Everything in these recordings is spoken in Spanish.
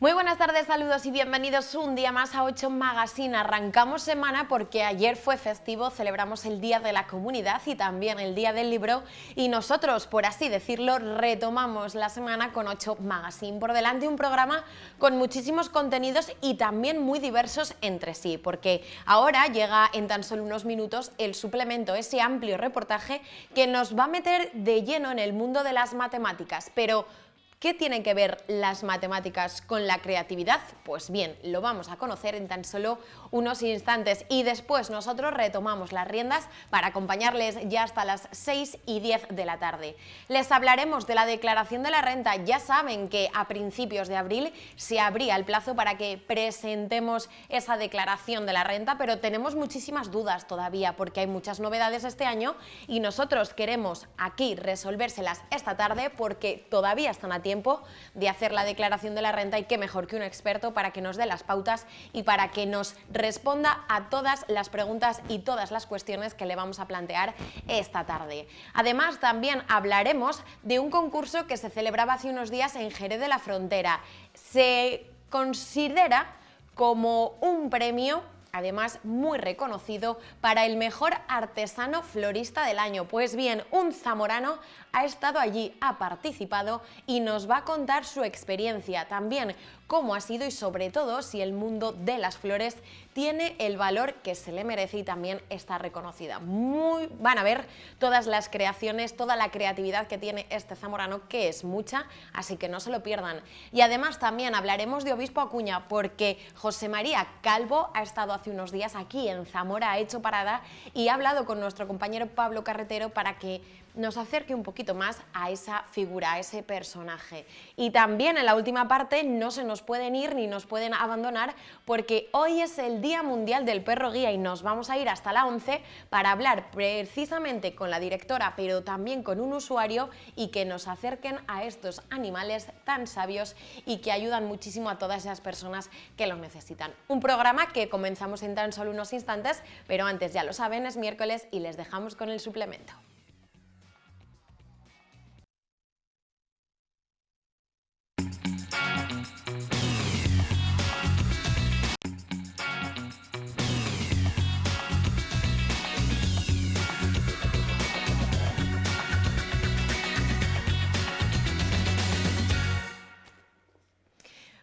Muy buenas tardes, saludos y bienvenidos un día más a 8 Magazine. Arrancamos semana porque ayer fue festivo, celebramos el Día de la Comunidad y también el Día del Libro y nosotros, por así decirlo, retomamos la semana con 8 Magazine. Por delante un programa con muchísimos contenidos y también muy diversos entre sí, porque ahora llega en tan solo unos minutos el suplemento, ese amplio reportaje que nos va a meter de lleno en el mundo de las matemáticas, pero ¿qué tienen que ver las matemáticas con la creatividad? Pues bien, lo vamos a conocer en tan solo unos instantes y después nosotros retomamos las riendas para acompañarles ya hasta las 6:10 de la tarde. Les hablaremos de la declaración de la renta. Ya saben que a principios de abril se abría el plazo para que presentemos esa declaración de la renta, pero tenemos muchísimas dudas todavía porque hay muchas novedades este año y nosotros queremos aquí resolvérselas esta tarde porque todavía están a tiempo de hacer la declaración de la renta y qué mejor que un experto para que nos dé las pautas y para que nos responda a todas las preguntas y todas las cuestiones que le vamos a plantear esta tarde. Además, también hablaremos de un concurso que se celebraba hace unos días en Jerez de la Frontera. Se considera como un premio, además muy reconocido, para el mejor artesano florista del año. Pues bien, un zamorano ha estado allí, ha participado y nos va a contar su experiencia, también cómo ha sido y sobre todo si el mundo de las flores tiene el valor que se le merece y también está reconocida. Van a ver todas las creaciones, toda la creatividad que tiene este zamorano, que es mucha, así que no se lo pierdan. Y además también hablaremos de Obispo Acuña porque José María Calvo ha estado hace unos días aquí en Zamora, ha hecho parada y ha hablado con nuestro compañero Pablo Carretero para que nos acerque un poquito más a esa figura, a ese personaje. Y también en la última parte no se nos pueden ir ni nos pueden abandonar porque hoy es el Día Mundial del Perro Guía y nos vamos a ir hasta la 11 para hablar precisamente con la directora, pero también con un usuario y que nos acerquen a estos animales tan sabios y que ayudan muchísimo a todas esas personas que lo necesitan. Un programa que comenzamos en tan solo unos instantes, pero antes, ya lo saben, es miércoles y les dejamos con el suplemento.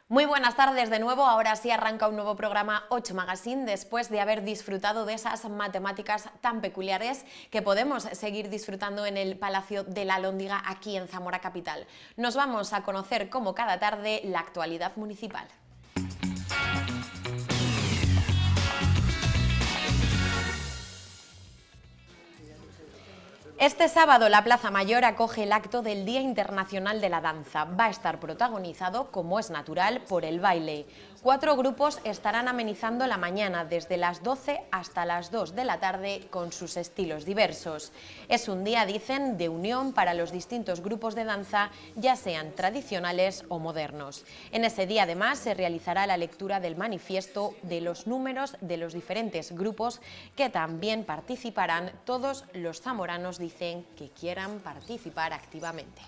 Muy buenas tardes de nuevo, ahora sí arranca un nuevo programa 8 Magazine después de haber disfrutado de esas matemáticas tan peculiares que podemos seguir disfrutando en el Palacio de la Alhóndiga aquí en Zamora Capital. Nos vamos a conocer como cada tarde la actualidad municipal. Este sábado la Plaza Mayor acoge el acto del Día Internacional de la Danza. Va a estar protagonizado, como es natural, por el baile. 4 grupos estarán amenizando la mañana desde las 12 hasta las 2 de la tarde con sus estilos diversos. Es un día, dicen, de unión para los distintos grupos de danza, ya sean tradicionales o modernos. En ese día, además, se realizará la lectura del manifiesto de los números de los diferentes grupos que también participarán todos los zamoranos, dicen, que quieran participar activamente.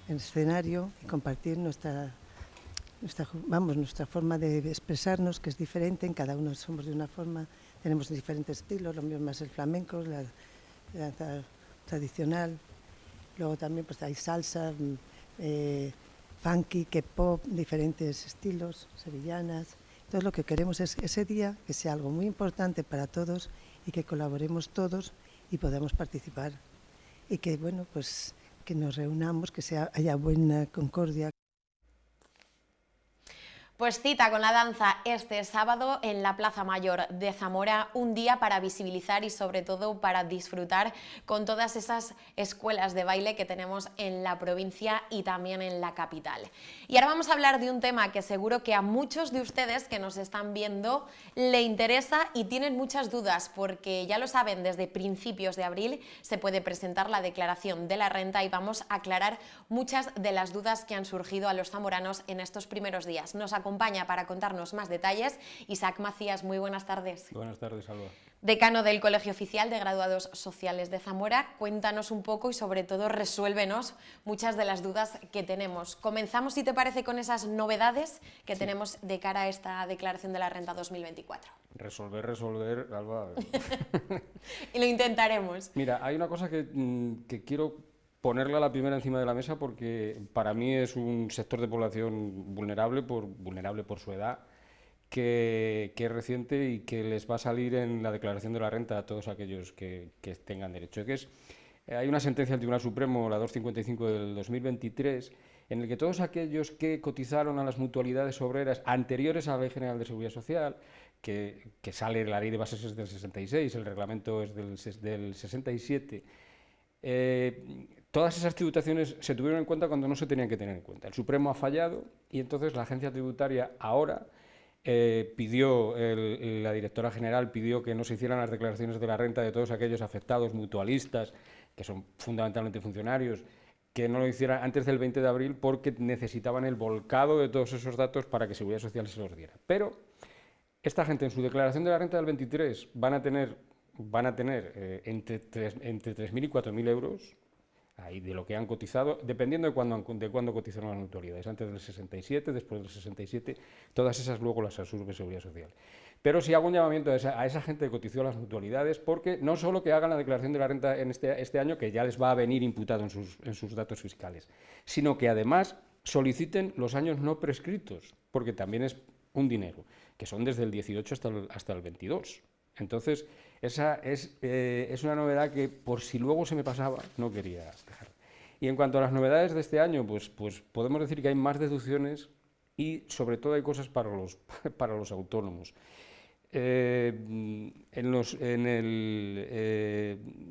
El escenario y compartir nuestra forma de expresarnos, que es diferente, en cada uno somos de una forma, tenemos diferentes estilos, lo mismo es el flamenco, la danza tradicional, luego también pues hay salsa, funky, K-pop, diferentes estilos, sevillanas. Entonces lo que queremos es ese día que sea algo muy importante para todos y que colaboremos todos y podamos participar y que bueno, pues que nos reunamos, que haya buena concordia. Pues cita con la danza este sábado en la Plaza Mayor de Zamora, un día para visibilizar y sobre todo para disfrutar con todas esas escuelas de baile que tenemos en la provincia y también en la capital. Y ahora vamos a hablar de un tema que seguro que a muchos de ustedes que nos están viendo le interesa y tienen muchas dudas, porque ya lo saben, desde principios de abril se puede presentar la declaración de la renta y vamos a aclarar muchas de las dudas que han surgido a los zamoranos en estos primeros días. Nos acompaña acompaña para contarnos más detalles. Isaac Macías, muy buenas tardes. Buenas tardes, Alba. Decano del Colegio Oficial de Graduados Sociales de Zamora, cuéntanos un poco y sobre todo resuélvenos muchas de las dudas que tenemos. Comenzamos, si te parece, con esas novedades que tenemos de cara a esta declaración de la renta 2024. Resolver, Alba. Y lo intentaremos. Mira, hay una cosa que quiero ponerla a la primera encima de la mesa porque para mí es un sector de población vulnerable por su edad, que es reciente y que les va a salir en la declaración de la renta a todos aquellos que tengan derecho. Hay una sentencia del Tribunal Supremo, la 255 del 2023, en el que todos aquellos que cotizaron a las mutualidades obreras anteriores a la Ley General de Seguridad Social, que sale la Ley de Bases es del 66, el reglamento es del 67, todas esas tributaciones se tuvieron en cuenta cuando no se tenían que tener en cuenta. El Supremo ha fallado y entonces la agencia tributaria ahora la directora general pidió que no se hicieran las declaraciones de la renta de todos aquellos afectados, mutualistas, que son fundamentalmente funcionarios, que no lo hicieran antes del 20 de abril porque necesitaban el volcado de todos esos datos para que Seguridad Social se los diera. Pero esta gente en su declaración de la renta del 23 van a tener entre 3.000 y 4.000 euros ahí de lo que han cotizado, dependiendo de cuándo cotizaron las mutualidades, antes del 67, después del 67, todas esas luego las absorbe Seguridad Social. Pero sí hago un llamamiento a esa gente que cotizó las mutualidades, porque no solo que hagan la declaración de la renta en este año, que ya les va a venir imputado en sus datos fiscales, sino que además soliciten los años no prescritos, porque también es un dinero, que son desde el 18 hasta el 22. Entonces, esa es una novedad que, por si luego se me pasaba, no quería dejar. Y en cuanto a las novedades de este año, pues podemos decir que hay más deducciones y, sobre todo, hay cosas para los autónomos.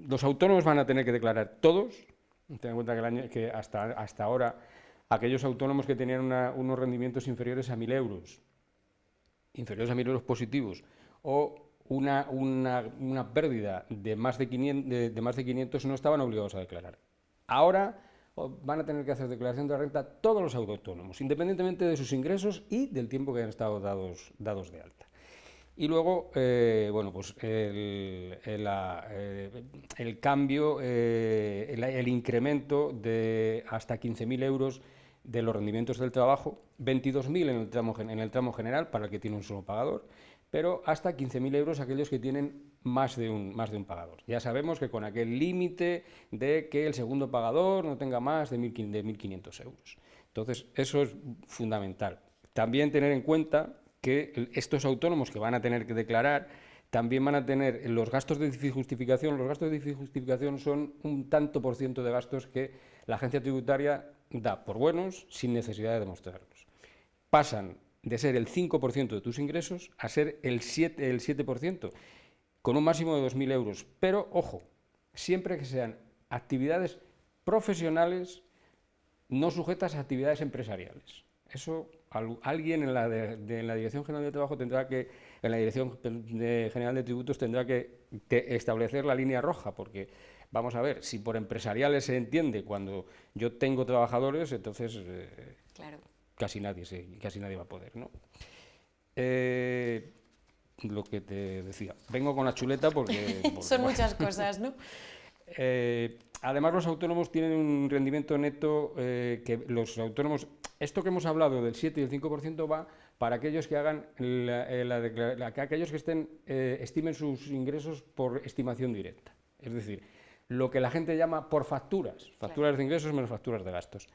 Los autónomos van a tener que declarar todos. Ten en cuenta que hasta ahora aquellos autónomos que tenían unos rendimientos inferiores a 1.000 euros, positivos, o una pérdida de más de 500 no estaban obligados a declarar. Ahora van a tener que hacer declaración de la renta todos los autónomos, independientemente de sus ingresos y del tiempo que hayan estado dados de alta. Y luego, pues el cambio, el incremento de hasta 15.000 euros de los rendimientos del trabajo, 22.000 en el tramo general para el que tiene un solo pagador, pero hasta 15.000 euros aquellos que tienen más de un pagador. Ya sabemos que con aquel límite de que el segundo pagador no tenga más de 1.500 euros. Entonces, eso es fundamental. También tener en cuenta que estos autónomos que van a tener que declarar también van a tener los gastos de difícil justificación. Los gastos de difícil justificación son un tanto por ciento de gastos que la agencia tributaria da por buenos sin necesidad de demostrarlos. Pasan de ser el 5% de tus ingresos a ser el 7%, con un máximo de 2.000 euros. Pero, ojo, siempre que sean actividades profesionales no sujetas a actividades empresariales. Eso alguien en la Dirección General de Trabajo en la Dirección General de Tributos tendrá que establecer la línea roja, porque vamos a ver, si por empresariales se entiende cuando yo tengo trabajadores, entonces claro, casi nadie va a poder, ¿no? Lo que te decía, vengo con la chuleta porque son muchas cosas, ¿no? Además, los autónomos tienen un rendimiento neto que los autónomos, esto que hemos hablado del 7 y el 5% va para aquellos que hagan aquellos que estimen sus ingresos por estimación directa, es decir, lo que la gente llama por facturas claro, de ingresos menos facturas de gastos.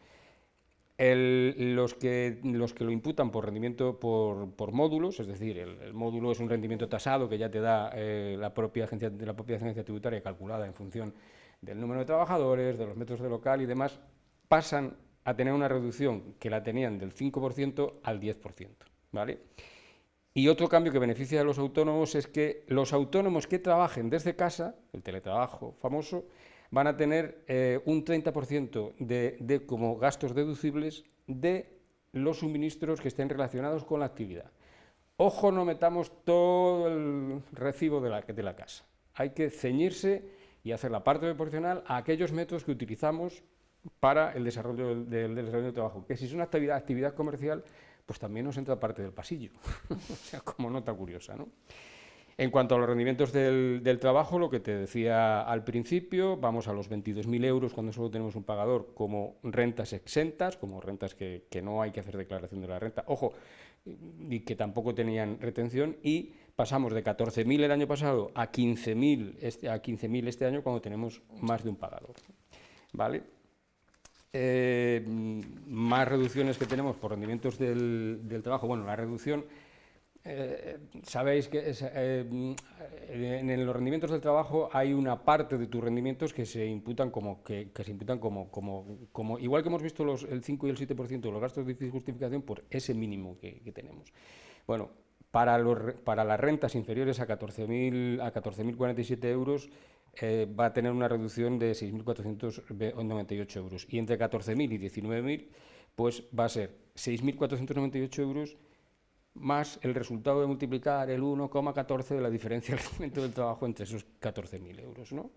Los que lo imputan por rendimiento por módulos, es decir, el módulo es un rendimiento tasado que ya te da la propia agencia tributaria calculada en función del número de trabajadores, de los metros de local y demás, pasan a tener una reducción que la tenían del 5% al 10%, ¿vale? Y otro cambio que beneficia a los autónomos es que los autónomos que trabajen desde casa, el teletrabajo famoso, van a tener un 30% como gastos deducibles de los suministros que estén relacionados con la actividad. Ojo, no metamos todo el recibo de la casa. Hay que ceñirse y hacer la parte proporcional a aquellos métodos que utilizamos para el desarrollo del trabajo. Que si es una actividad comercial, pues también nos entra parte del pasillo, o sea, como nota curiosa, ¿no? En cuanto a los rendimientos del trabajo, lo que te decía al principio, vamos a los 22.000 euros cuando solo tenemos un pagador como rentas exentas, como rentas que no hay que hacer declaración de la renta, ojo, y que tampoco tenían retención, y pasamos de 14.000 el año pasado a 15.000 este año cuando tenemos más de un pagador, ¿vale? Más reducciones que tenemos por rendimientos del trabajo, bueno, la reducción... sabéis que en los rendimientos del trabajo hay una parte de tus rendimientos que se imputan como igual que hemos visto el 5 y el 7% de los gastos de difícil justificación, por ese mínimo que tenemos. Bueno, para las rentas inferiores a 14.047 euros va a tener una reducción de 6.498 euros, y entre 14.000 y 19.000 pues va a ser 6.498 euros más el resultado de multiplicar el 1,14 de la diferencia del rendimiento del trabajo entre esos 14.000 euros, ¿no?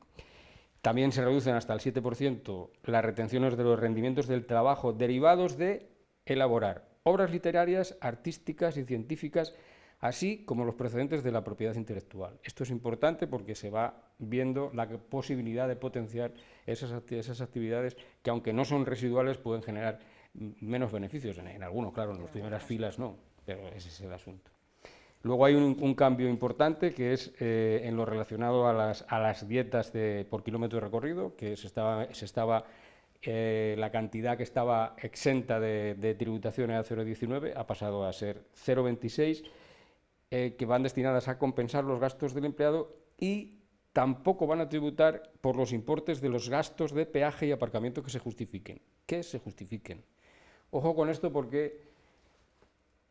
También se reducen hasta el 7% las retenciones de los rendimientos del trabajo derivados de elaborar obras literarias, artísticas y científicas, así como los precedentes de la propiedad intelectual. Esto es importante porque se va viendo la posibilidad de potenciar esas actividades que, aunque no son residuales, pueden generar menos beneficios. En algunos, claro, en las primeras filas no. Pero ese es el asunto. Luego hay un cambio importante que es en lo relacionado a las dietas por kilómetro de recorrido, que la cantidad que estaba exenta de tributación era 0,19, ha pasado a ser 0,26, que van destinadas a compensar los gastos del empleado, y tampoco van a tributar por los importes de los gastos de peaje y aparcamiento que se justifiquen. Ojo con esto, porque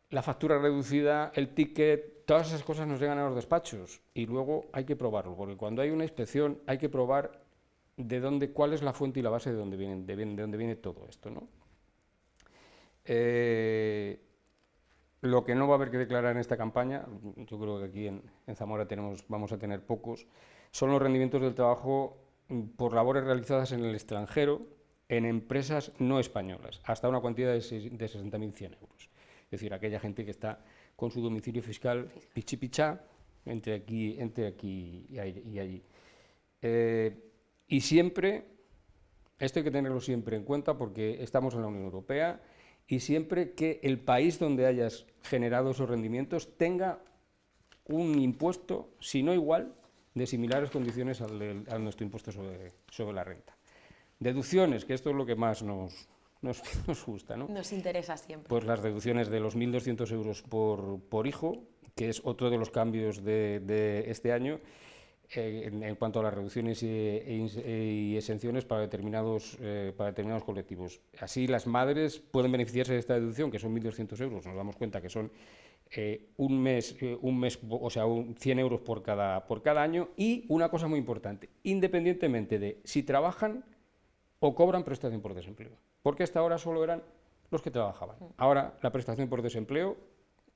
la factura reducida, el ticket, todas esas cosas nos llegan a los despachos y luego hay que probarlo, porque cuando hay una inspección hay que probar cuál es la fuente y la base de dónde viene todo esto, ¿no? Lo que no va a haber que declarar en esta campaña, yo creo que aquí en Zamora vamos a tener pocos, son los rendimientos del trabajo por labores realizadas en el extranjero en empresas no españolas, hasta una cuantía de 60.100 euros. Es decir, aquella gente que está con su domicilio fiscal pichipichá entre aquí y allí. Y siempre, esto hay que tenerlo siempre en cuenta porque estamos en la Unión Europea, y siempre que el país donde hayas generado esos rendimientos tenga un impuesto, si no igual, de similares condiciones a nuestro impuesto sobre la renta. Deducciones, que esto es lo que más nos gusta, ¿no? Nos interesa siempre. Pues las deducciones de los 1.200 euros por hijo, que es otro de los cambios de este año, en cuanto a las reducciones y exenciones para determinados colectivos. Así, las madres pueden beneficiarse de esta deducción, que son 1.200 euros, nos damos cuenta que son un mes, o sea, 100 euros por cada año, y una cosa muy importante, independientemente de si trabajan o cobran prestación por desempleo. Porque hasta ahora solo eran los que trabajaban. Ahora la prestación por desempleo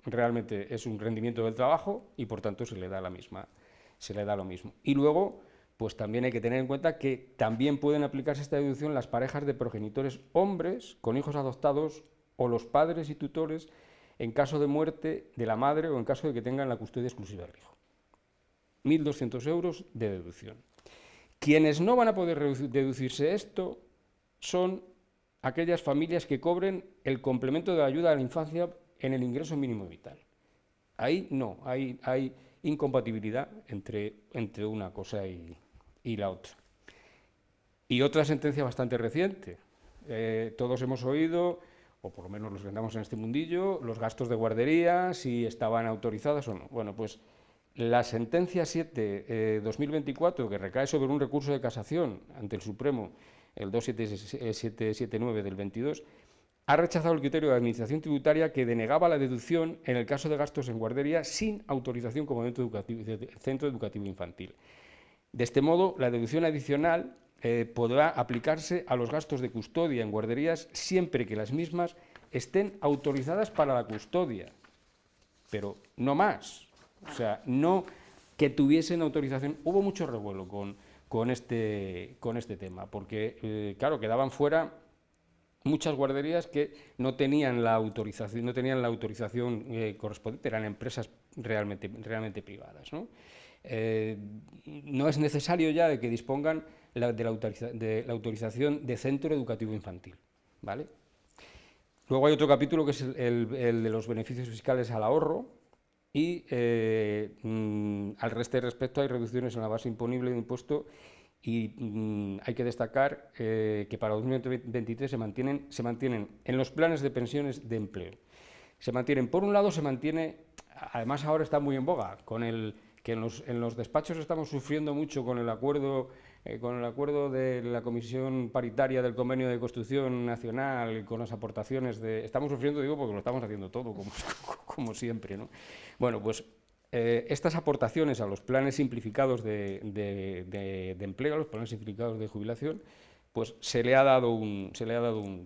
realmente es un rendimiento del trabajo y por tanto se le da lo mismo. Y luego, pues también hay que tener en cuenta que también pueden aplicarse esta deducción las parejas de progenitores hombres con hijos adoptados o los padres y tutores en caso de muerte de la madre o en caso de que tengan la custodia exclusiva del hijo. 1.200 euros de deducción. Quienes no van a poder deducirse esto son aquellas familias que cobren el complemento de ayuda a la infancia en el ingreso mínimo vital. Ahí no, hay incompatibilidad entre una cosa y la otra. Y otra sentencia bastante reciente. Todos hemos oído, o por lo menos los que andamos en este mundillo, los gastos de guardería, si estaban autorizados o no. Bueno, pues la sentencia 7-2024, que recae sobre un recurso de casación ante el Supremo, el 2779 del 22, ha rechazado el criterio de administración tributaria que denegaba la deducción en el caso de gastos en guardería sin autorización como centro educativo infantil. De este modo, la deducción adicional podrá aplicarse a los gastos de custodia en guarderías siempre que las mismas estén autorizadas para la custodia, pero no más. O sea, no que tuviesen autorización. Hubo mucho revuelo con este tema, porque, claro, quedaban fuera muchas guarderías que no tenían la autorización, correspondiente, eran empresas realmente privadas, ¿no? No es necesario ya de que dispongan de la autorización de centro educativo infantil, ¿vale? Luego hay otro capítulo que es el de los beneficios fiscales al ahorro y al respecto hay reducciones en la base imponible de impuesto y hay que destacar que para 2023 se mantienen en los planes de pensiones de empleo. Se mantienen, por un lado, además ahora está muy en boga, que en los despachos estamos sufriendo mucho con el acuerdo de la Comisión Paritaria del Convenio de Construcción Nacional, con las aportaciones estamos sufriendo, digo, porque lo estamos haciendo todo, como siempre, ¿no? Bueno, pues estas aportaciones a los planes simplificados de empleo, a los planes simplificados de jubilación, pues se le ha dado un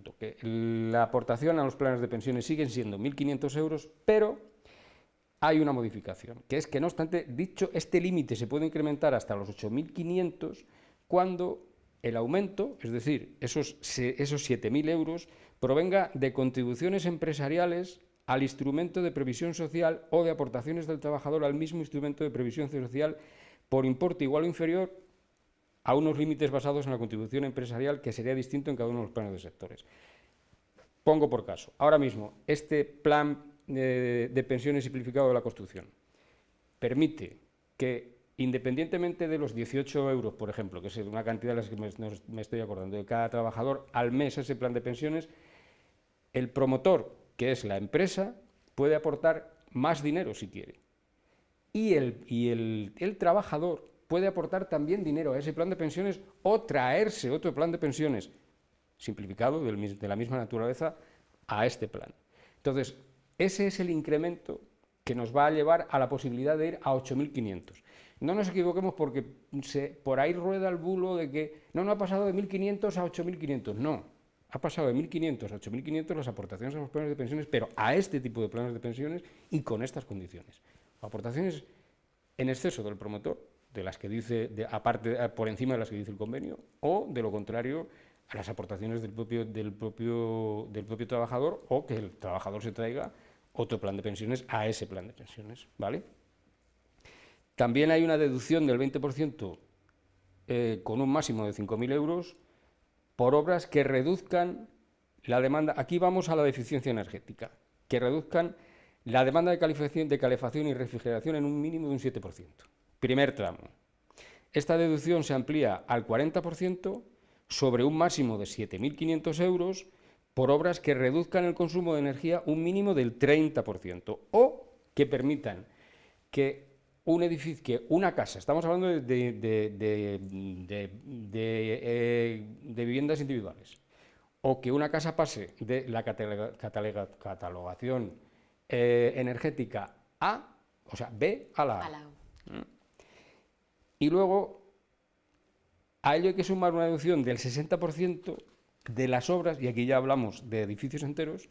toque. La aportación a los planes de pensiones siguen siendo 1.500 euros, pero hay una modificación, que es que, no obstante, este límite se puede incrementar hasta los 8.500 cuando el aumento, es decir, esos 7.000 euros, provenga de contribuciones empresariales al instrumento de previsión social o de aportaciones del trabajador al mismo instrumento de previsión social por importe igual o inferior a unos límites basados en la contribución empresarial que sería distinto en cada uno de los planes de sectores. Pongo por caso, ahora mismo, este plan de pensiones simplificado de la construcción permite que, independientemente de los 18 euros, por ejemplo, que es una cantidad de las que me estoy acordando, de cada trabajador al mes ese plan de pensiones, el promotor, que es la empresa, puede aportar más dinero si quiere. Y el trabajador puede aportar también dinero a ese plan de pensiones o traerse otro plan de pensiones simplificado de la misma naturaleza a este plan. Entonces, ese es el incremento que nos va a llevar a la posibilidad de ir a 8.500. No nos equivoquemos porque por ahí rueda el bulo de que no ha pasado de 1.500 a 8.500. No, ha pasado de 1.500 a 8.500 las aportaciones a los planes de pensiones, pero a este tipo de planes de pensiones y con estas condiciones. Aportaciones en exceso del promotor, de las que dice, por encima de las que dice el convenio, o de lo contrario, a las aportaciones del propio trabajador, o que el trabajador se traiga otro plan de pensiones a ese plan de pensiones, ¿vale? También hay una deducción del 20% con un máximo de 5.000 euros por obras que reduzcan la demanda, aquí vamos a la deficiencia energética, que reduzcan la demanda de calefacción y refrigeración en un mínimo de un 7%. Primer tramo. Esta deducción se amplía al 40% sobre un máximo de 7.500 euros por obras que reduzcan el consumo de energía un mínimo del 30% o que permitan que un edificio, que una casa, estamos hablando de viviendas individuales, o que una casa pase de la catalogación energética A, o sea, B a la A. Y luego a ello hay que sumar una deducción del 60% de las obras, y aquí ya hablamos de edificios enteros,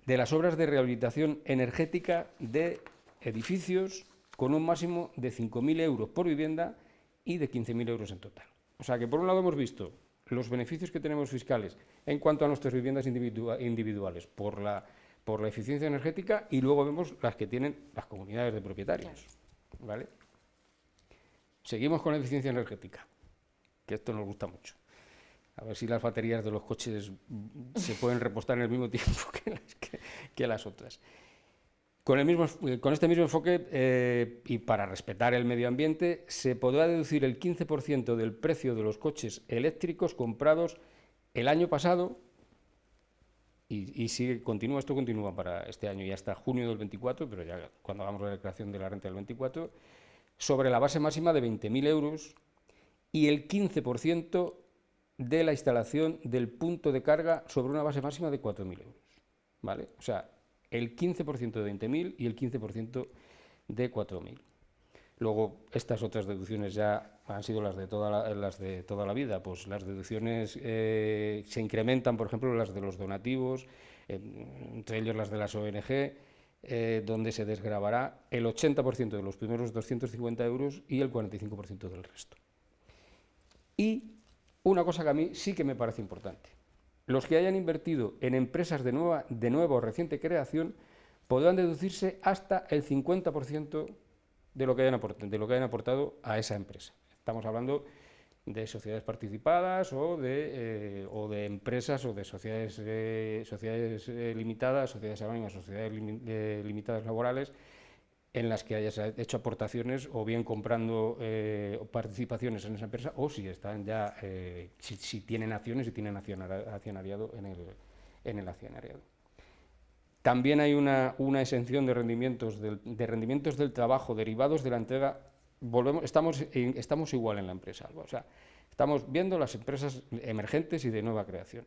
de las obras de rehabilitación energética de edificios con un máximo de 5.000 euros por vivienda y de 15.000 euros en total. O sea que por un lado hemos visto los beneficios que tenemos fiscales en cuanto a nuestras viviendas individuales por la eficiencia energética y luego vemos las que tienen las comunidades de propietarios, ¿vale? Seguimos con la eficiencia energética, que esto nos gusta mucho. A ver si las baterías de los coches se pueden repostar en el mismo tiempo que las otras. Con este mismo enfoque y para respetar el medio ambiente, se podrá deducir el 15% del precio de los coches eléctricos comprados el año pasado y esto continúa para este año y hasta junio del 24, pero ya cuando hagamos la declaración de la renta del 24, sobre la base máxima de 20.000 euros y el 15% de la instalación del punto de carga sobre una base máxima de 4.000 euros, ¿vale? O sea, el 15% de 20.000 y el 15% de 4.000. Luego, estas otras deducciones ya han sido las de toda la vida, pues las deducciones se incrementan, por ejemplo, las de los donativos, entre ellos las de las ONG, donde se desgravará el 80% de los primeros 250 euros y el 45% del resto. Y una cosa que a mí sí que me parece importante, los que hayan invertido en empresas de nueva o reciente creación podrán deducirse hasta el 50% de lo que hayan aportado a esa empresa. Estamos hablando de sociedades participadas o de empresas o de sociedades limitadas, sociedades anónimas, sociedades limitadas laborales, en las que hayas hecho aportaciones o bien comprando participaciones en esa empresa o si están ya, si tienen acciones y tienen accionariado en el accionariado. También hay una exención de rendimientos del trabajo derivados de la entrega. Estamos igual en la empresa, Alba. O sea, estamos viendo las empresas emergentes y de nueva creación.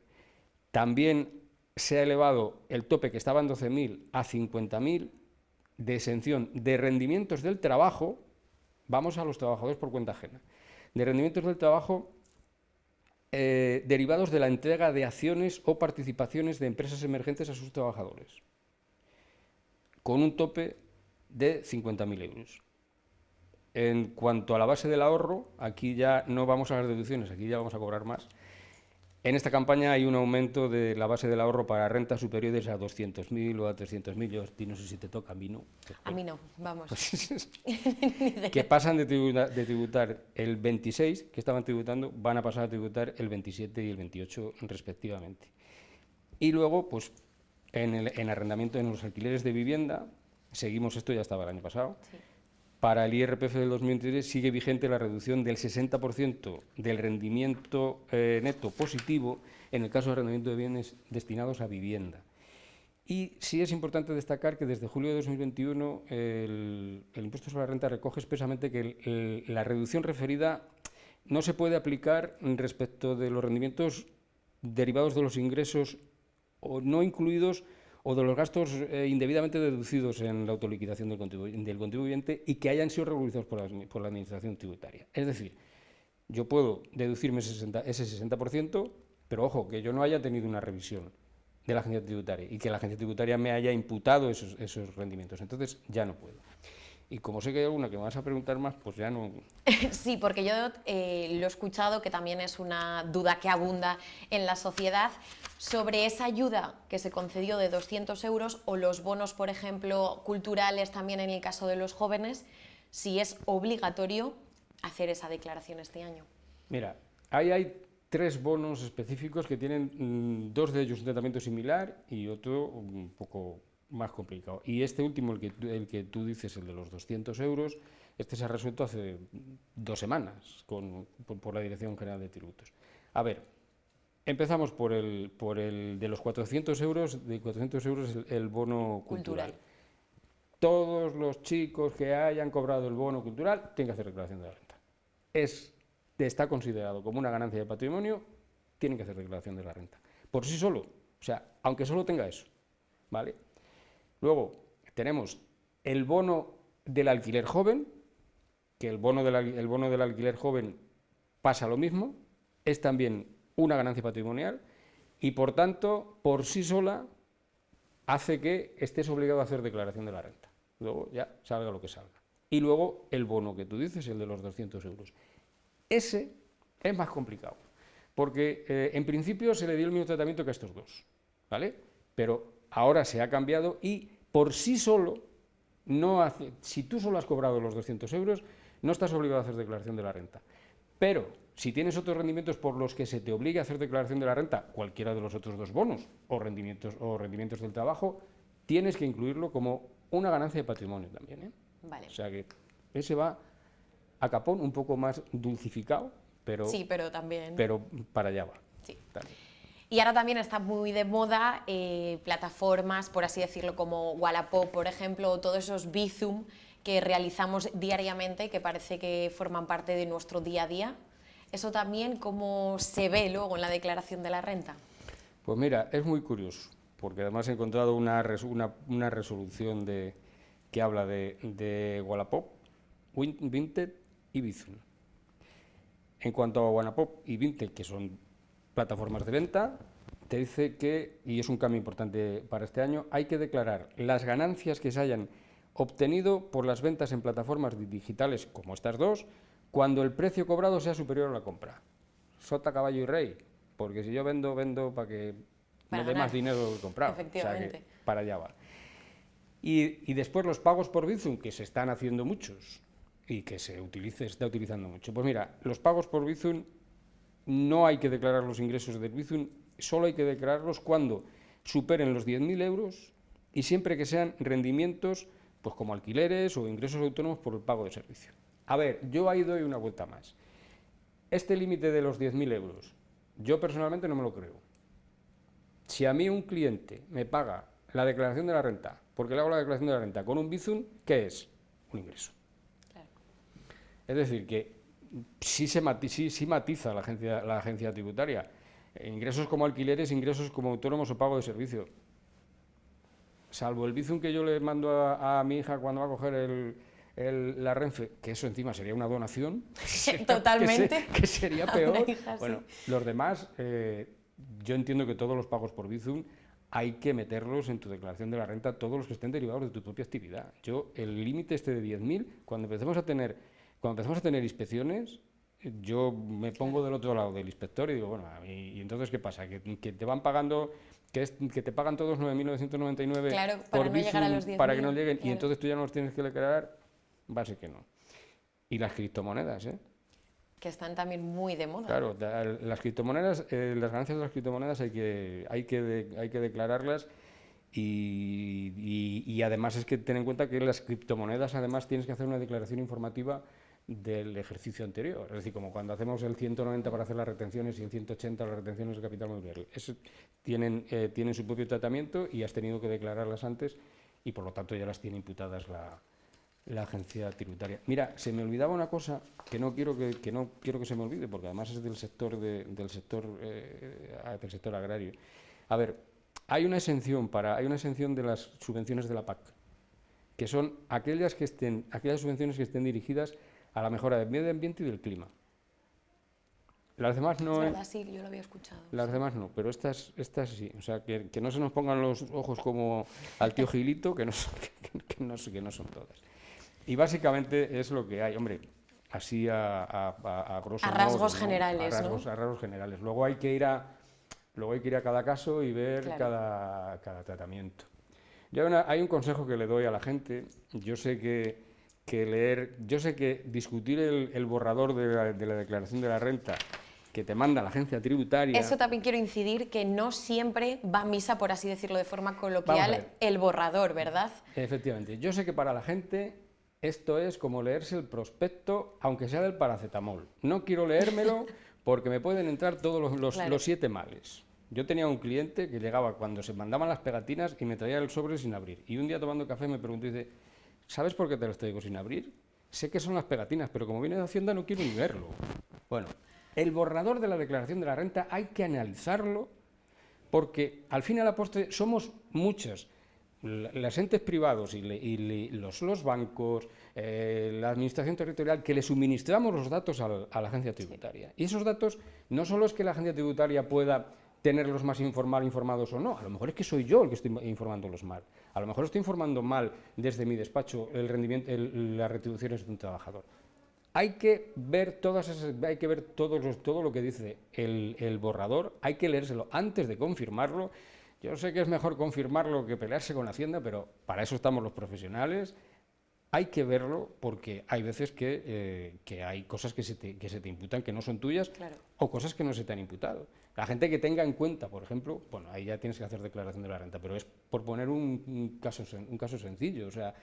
También se ha elevado el tope que estaba en 12.000 a 50.000 de exención de rendimientos del trabajo. Vamos a los trabajadores por cuenta ajena. De rendimientos del trabajo derivados de la entrega de acciones o participaciones de empresas emergentes a sus trabajadores, con un tope de 50.000 euros. En cuanto a la base del ahorro, aquí ya no vamos a las deducciones, aquí ya vamos a cobrar más. En esta campaña hay un aumento de la base del ahorro para rentas superiores a 200.000 o a 300.000. Yo no sé si te toca, a mí no. A mí no, vamos. Que pasan de tributar el 26, que estaban tributando, van a pasar a tributar el 27 y el 28 respectivamente. Y luego, pues, en arrendamiento, en los alquileres de vivienda, seguimos, esto ya estaba el año pasado. Sí. Para el IRPF del 2023 sigue vigente la reducción del 60% del rendimiento neto positivo en el caso de arrendamiento de bienes destinados a vivienda. Y sí es importante destacar que desde julio de 2021 el impuesto sobre la renta recoge expresamente que la reducción referida no se puede aplicar respecto de los rendimientos derivados de los ingresos o no incluidos o de los gastos indebidamente deducidos en la autoliquidación del contribuyente y que hayan sido regularizados por la Administración tributaria. Es decir, yo puedo deducirme ese 60%, pero ojo, que yo no haya tenido una revisión de la agencia tributaria y que la agencia tributaria me haya imputado esos rendimientos. Entonces ya no puedo. Y como sé que hay alguna que me vas a preguntar más, pues ya no... Sí, porque yo lo he escuchado, que también es una duda que abunda en la sociedad, sobre esa ayuda que se concedió de 200 euros o los bonos, por ejemplo, culturales también en el caso de los jóvenes, si es obligatorio hacer esa declaración este año. Mira, ahí hay 3 bonos específicos que tienen 2 de ellos un tratamiento similar y otro un poco más complicado. Y este último, el que tú dices, el de los 200 euros, este se ha resuelto hace 2 semanas por la Dirección General de Tributos. A ver, empezamos por el de los 400 euros, de 400 euros el bono cultural. Todos los chicos que hayan cobrado el bono cultural tienen que hacer declaración de la renta. Está considerado como una ganancia de patrimonio, tienen que hacer declaración de la renta. Por sí solo, o sea, aunque solo tenga eso, ¿vale? Luego tenemos el bono del alquiler joven, que el bono del alquiler joven pasa lo mismo, es también una ganancia patrimonial y, por tanto, por sí sola hace que estés obligado a hacer declaración de la renta. Luego ya salga lo que salga. Y luego el bono que tú dices, el de los 200 euros. Ese es más complicado, porque en principio se le dio el mismo tratamiento que a estos dos, ¿vale? Pero ahora se ha cambiado y por sí solo, si tú solo has cobrado los 200 euros, no estás obligado a hacer declaración de la renta. Pero si tienes otros rendimientos por los que se te obligue a hacer declaración de la renta, cualquiera de los otros 2 bonos o rendimientos del trabajo, tienes que incluirlo como una ganancia de patrimonio también, ¿eh? Vale. O sea que ese va a capón, un poco más dulcificado, pero, sí, pero también... pero para allá va. Sí. También. Y ahora también está muy de moda plataformas, por así decirlo, como Wallapop, por ejemplo, o todos esos Bizum que realizamos diariamente, que parece que forman parte de nuestro día a día. ¿Eso también cómo se ve luego en la declaración de la renta? Pues mira, es muy curioso, porque además he encontrado una resolución que habla de Wallapop, Vinted y Bizum. En cuanto a Wallapop y Vinted, que son plataformas de venta, te dice que, y es un cambio importante para este año, hay que declarar las ganancias que se hayan obtenido por las ventas en plataformas digitales como estas dos, cuando el precio cobrado sea superior a la compra. Sota, caballo y rey, porque si yo vendo para que Para me dé ganar. más dinero de lo que he comprado. Efectivamente. O sea que para allá va. Y después los pagos por Bizum, que se están haciendo muchos y que se está utilizando mucho. Pues mira, los pagos por Bizum no hay que declarar los ingresos del Bizum, solo hay que declararlos cuando superen los 10.000 euros y siempre que sean rendimientos pues como alquileres o ingresos autónomos por el pago de servicio. A ver, yo ahí doy una vuelta más. Este límite de los 10.000 euros, yo personalmente no me lo creo. Si a mí un cliente me paga la declaración de la renta, porque le hago la declaración de la renta con un Bizum, ¿qué es? Un ingreso. Claro. Es decir, que sí matiza la agencia tributaria. Ingresos como alquileres, ingresos como autónomos o pago de servicio. Salvo el Bizum que yo le mando a mi hija cuando va a coger la Renfe, que eso encima sería una donación. Totalmente. Que sería A peor. una hija, Bueno, sí. los demás, yo entiendo que todos los pagos por Bizum hay que meterlos en tu declaración de la renta, todos los que estén derivados de tu propia actividad. Yo, el límite este de 10.000, cuando empecemos a tener inspecciones, yo me pongo del otro lado del inspector y digo, bueno, ¿y entonces qué pasa? ¿Que te van pagando, que te pagan todos 9.999 Claro, para por no Bizum llegar a los para que 10.000, no lleguen y claro. entonces tú ya no los tienes que declarar? Va a ser que no. Y las criptomonedas, ¿eh? Que están también muy de moda. Claro, las criptomonedas, las ganancias de las criptomonedas hay que declararlas y además es que ten en cuenta que las criptomonedas además tienes que hacer una declaración informativa del ejercicio anterior. Es decir, como cuando hacemos el 190 para hacer las retenciones y el 180 las retenciones de capital mobiliario. Tienen su propio tratamiento y has tenido que declararlas antes y por lo tanto ya las tiene imputadas la agencia tributaria. Mira, se me olvidaba una cosa que no quiero que se me olvide, porque además es del sector agrario. A ver, hay una exención de las subvenciones de la PAC, que son aquellas subvenciones que estén dirigidas a la mejora del medio ambiente y del clima. Las demás Es no. verdad, sí, yo lo había escuchado. Las demás no, pero estas sí. O sea, que no se nos pongan los ojos como al tío Gilito, que no son todas. Y básicamente es lo que hay, hombre, así a grosso modo, rasgos ¿no? generales, ¿no? A rasgos generales. Luego hay que ir a cada caso y ver Claro. cada tratamiento. Hay un consejo que le doy a la gente. Yo sé que discutir el borrador de la declaración de la renta que te manda la agencia tributaria. Eso también quiero incidir, que no siempre va a misa, por así decirlo de forma Vamos a coloquial, ver. el borrador, ¿verdad? Efectivamente. Yo sé que para la gente esto es como leerse el prospecto, aunque sea del paracetamol. No quiero leérmelo porque me pueden entrar todos Claro. los 7 males. Yo tenía un cliente que llegaba cuando se mandaban las pegatinas y me traía el sobre sin abrir. Y un día tomando café me preguntó y dice, ¿sabes por qué te los traigo sin abrir? Sé que son las pegatinas, pero como viene de Hacienda no quiero ni verlo. Bueno, el borrador de la declaración de la renta hay que analizarlo porque al fin y a la postre somos muchas. Los entes privados y los bancos, la administración territorial, que le suministramos los datos a la agencia tributaria. Y esos datos no solo es que la agencia tributaria pueda tenerlos más informados o no, a lo mejor es que soy yo el que estoy informándolos mal. A lo mejor estoy informando mal desde mi despacho las retribuciones de un trabajador. Hay que ver todo lo que dice el borrador, hay que leérselo antes de confirmarlo. Yo sé que es mejor confirmarlo que pelearse con Hacienda, pero para eso estamos los profesionales. Hay que verlo porque hay veces que hay cosas que se te imputan que no son tuyas, Claro. o cosas que no se te han imputado. La gente que tenga en cuenta, por ejemplo, bueno, ahí ya tienes que hacer declaración de la renta, pero es por poner un caso sencillo. O sea,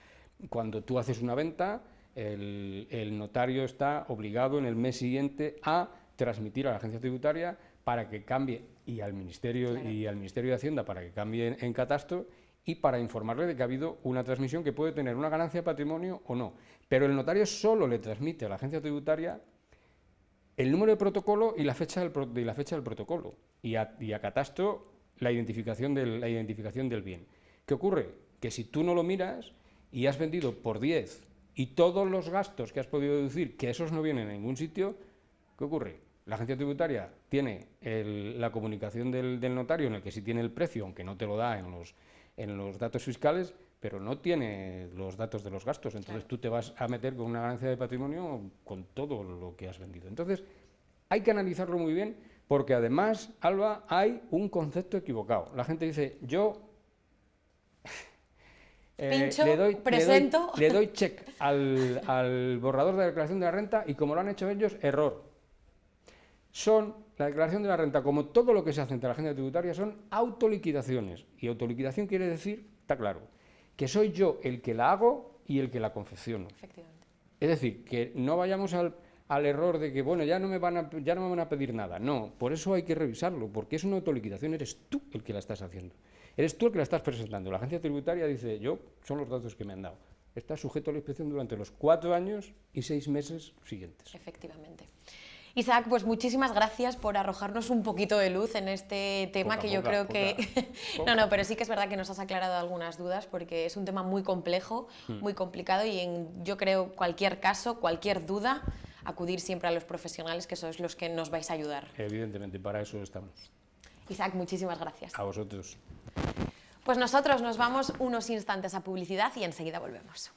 cuando tú haces una venta, el notario está obligado en el mes siguiente a transmitir a la agencia tributaria para que cambie, y al Ministerio de Hacienda para que cambie en catastro, y para informarle de que ha habido una transmisión que puede tener una ganancia de patrimonio o no. Pero el notario solo le transmite a la agencia tributaria el número de protocolo y la fecha del protocolo, y a catastro la identificación del bien. ¿Qué ocurre? Que si tú no lo miras y has vendido por 10 y todos los gastos que has podido deducir, que esos no vienen en ningún sitio, ¿qué ocurre? La agencia tributaria tiene la comunicación del notario en el que sí tiene el precio, aunque no te lo da en los datos fiscales, pero no tiene los datos de los gastos. Entonces tú te vas a meter con una ganancia de patrimonio con todo lo que has vendido. Entonces hay que analizarlo muy bien Porque además, Alba, hay un concepto equivocado. La gente dice, yo Pincho, presento. le doy check al borrador de la declaración de la renta y como lo han hecho ellos, error. La declaración de la renta, como todo lo que se hace ante la agencia tributaria, son autoliquidaciones. Y autoliquidación quiere decir, está claro, que soy yo el que la hago y el que la confecciono. Efectivamente. Es decir, que no vayamos al error de que, bueno, ya no me van a pedir nada. No, por eso hay que revisarlo, porque es una autoliquidación, eres tú el que la estás haciendo. Eres tú el que la estás presentando. La agencia tributaria dice, son los datos que me han dado. Está sujeto a la inspección durante los 4 años y 6 meses siguientes. Efectivamente. Isaac, pues muchísimas gracias por arrojarnos un poquito de luz en este tema que yo creo que... No, pero sí que es verdad que nos has aclarado algunas dudas porque es un tema muy complejo, muy complicado y yo creo cualquier caso, cualquier duda, acudir siempre a los profesionales que sois los que nos vais a ayudar. Evidentemente, para eso estamos. Isaac, muchísimas gracias. A vosotros. Pues nosotros nos vamos unos instantes a publicidad y enseguida volvemos.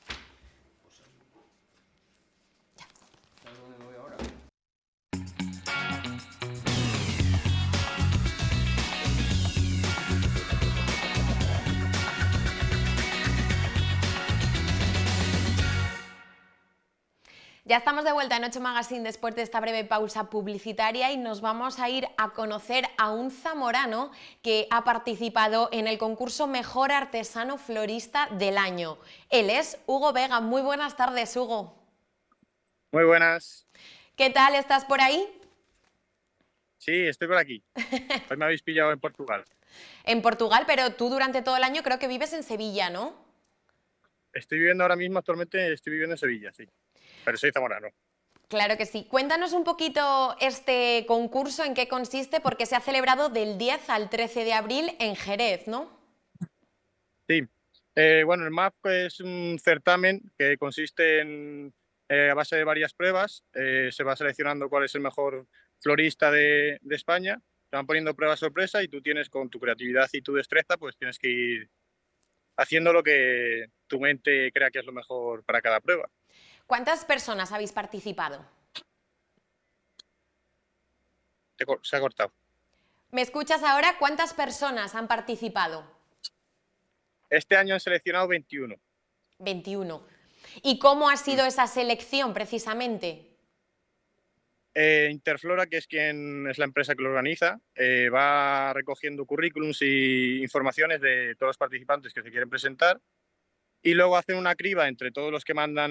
Ya estamos de vuelta en 8 Magazine después de esta breve pausa publicitaria y nos vamos a ir a conocer a un zamorano que ha participado en el concurso Mejor Artesano Florista del Año. Él es Hugo Vega. Muy buenas tardes, Hugo. Muy buenas. ¿Qué tal? ¿Estás por ahí? Sí, estoy por aquí. Hoy me habéis pillado en Portugal. En Portugal, pero tú durante todo el año creo que vives en Sevilla, ¿no? Estoy viviendo ahora mismo, actualmente estoy viviendo en Sevilla, sí. Pero soy zamorano. Claro que sí. Cuéntanos un poquito este concurso, en qué consiste, porque se ha celebrado del 10 al 13 de abril en Jerez, ¿no? Sí. Bueno, el MAF es un certamen que consiste a base de varias pruebas. Se va seleccionando cuál es el mejor florista de España. Te van poniendo pruebas sorpresa y tú tienes, con tu creatividad y tu destreza, pues tienes que ir haciendo lo que tu mente crea que es lo mejor para cada prueba. ¿Cuántas personas habéis participado? Se ha cortado. ¿Me escuchas ahora? ¿Cuántas personas han participado? Este año han seleccionado 21. 21. ¿Y cómo ha sido esa selección precisamente? Interflora, que es la empresa que lo organiza, va recogiendo currículums y informaciones de todos los participantes que se quieren presentar y luego hacen una criba entre todos los que mandan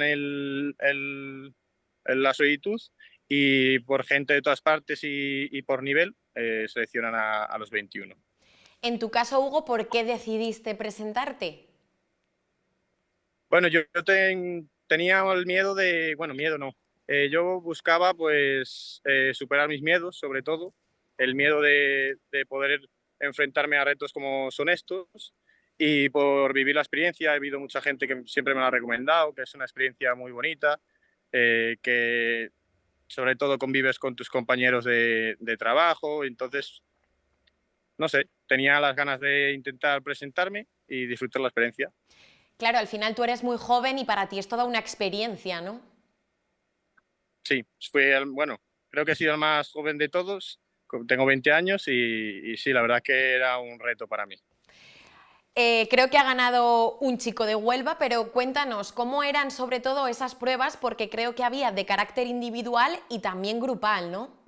la solicitud y por gente de todas partes y por nivel seleccionan a los 21. En tu caso, Hugo, ¿por qué decidiste presentarte? Bueno, yo tenía el miedo de... Bueno, miedo no. Yo buscaba pues superar mis miedos, sobre todo. El miedo de poder enfrentarme a retos como son estos. Y por vivir la experiencia, he habido mucha gente que siempre me lo ha recomendado, que es una experiencia muy bonita, que sobre todo convives con tus compañeros de trabajo. Entonces, no sé, tenía las ganas de intentar presentarme y disfrutar la experiencia. Claro, al final tú eres muy joven y para ti es toda una experiencia, ¿no? Sí, bueno, creo que he sido el más joven de todos. Tengo 20 años y sí, la verdad que era un reto para mí. Creo que ha ganado un chico de Huelva, pero cuéntanos cómo eran sobre todo esas pruebas, porque creo que había de carácter individual y también grupal, ¿no?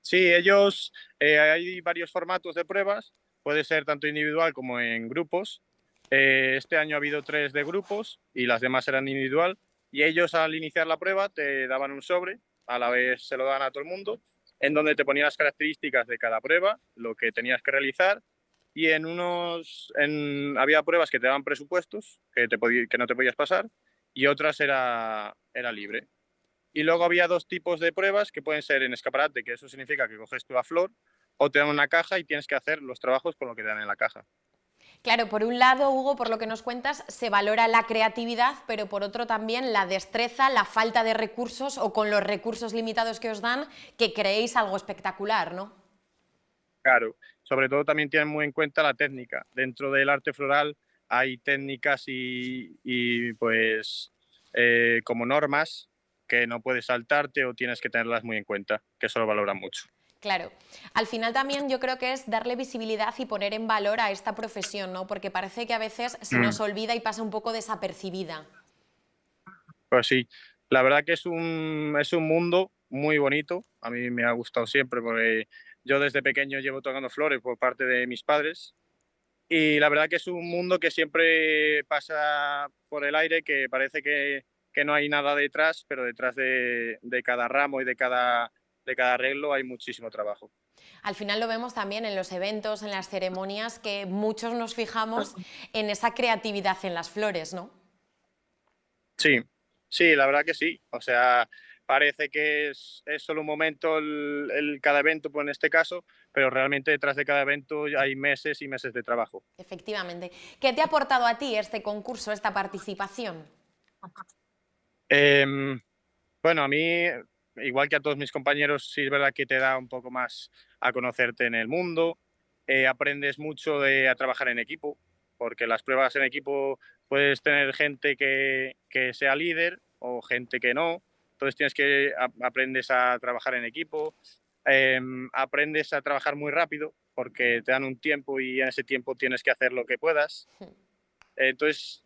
Sí, hay varios formatos de pruebas, puede ser tanto individual como en grupos. Este año ha habido 3 de grupos y las demás eran individual. Y ellos al iniciar la prueba te daban un sobre, a la vez se lo dan a todo el mundo, en donde te ponían las características de cada prueba, lo que tenías que realizar. Y había pruebas que te daban presupuestos, que no te podías pasar, y otras era libre. Y luego había 2 tipos de pruebas que pueden ser en escaparate, que eso significa que coges tú la flor, o te dan una caja y tienes que hacer los trabajos con lo que te dan en la caja. Claro, por un lado, Hugo, por lo que nos cuentas, se valora la creatividad, pero por otro también la destreza, la falta de recursos o con los recursos limitados que os dan, que creéis algo espectacular, ¿no? Claro, sobre todo también tienen muy en cuenta la técnica. Dentro del arte floral hay técnicas y pues como normas que no puedes saltarte o tienes que tenerlas muy en cuenta, que eso lo valoran mucho. Claro, al final también yo creo que es darle visibilidad y poner en valor a esta profesión, ¿no? Porque parece que a veces se nos olvida y pasa un poco desapercibida. Pues sí, la verdad que es un mundo muy bonito. A mí me ha gustado siempre porque yo desde pequeño llevo tocando flores por parte de mis padres. Y la verdad que es un mundo que siempre pasa por el aire, que parece que no hay nada detrás, pero detrás de cada ramo y de cada arreglo hay muchísimo trabajo. Al final lo vemos también en los eventos, en las ceremonias, que muchos nos fijamos en esa creatividad en las flores, ¿no? Sí, sí, la verdad que sí. O sea, parece que es solo un momento cada evento, pues en este caso, pero realmente detrás de cada evento hay meses y meses de trabajo. Efectivamente. ¿Qué te ha aportado a ti este concurso, esta participación? Em, bueno, a mí, igual que a todos mis compañeros, sí es verdad que te da un poco más a conocerte en el mundo, aprendes mucho a trabajar en equipo, porque las pruebas en equipo puedes tener gente que sea líder o gente que no, entonces aprendes a trabajar en equipo, aprendes a trabajar muy rápido, porque te dan un tiempo y en ese tiempo tienes que hacer lo que puedas, entonces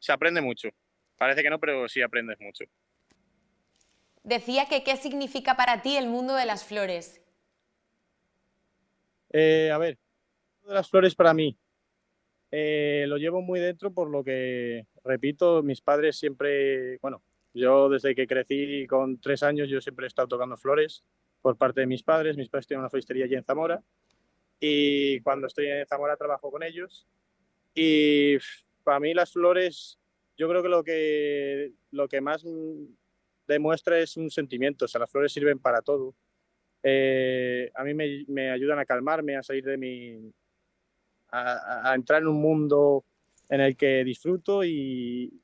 se aprende mucho. Parece que no, pero sí aprendes mucho. Decía que qué significa para ti el mundo de las flores. A ver, de las flores para mí lo llevo muy dentro por lo que, repito, mis padres siempre, bueno, yo desde que crecí con 3 años yo siempre he estado tocando flores por parte de mis padres tienen una floristería allí en Zamora y cuando estoy en Zamora trabajo con ellos y para mí las flores, yo creo que lo que más demuestra es un sentimiento, o sea, las flores sirven para todo. A mí me ayudan a calmarme, a salir de a entrar en un mundo en el que disfruto y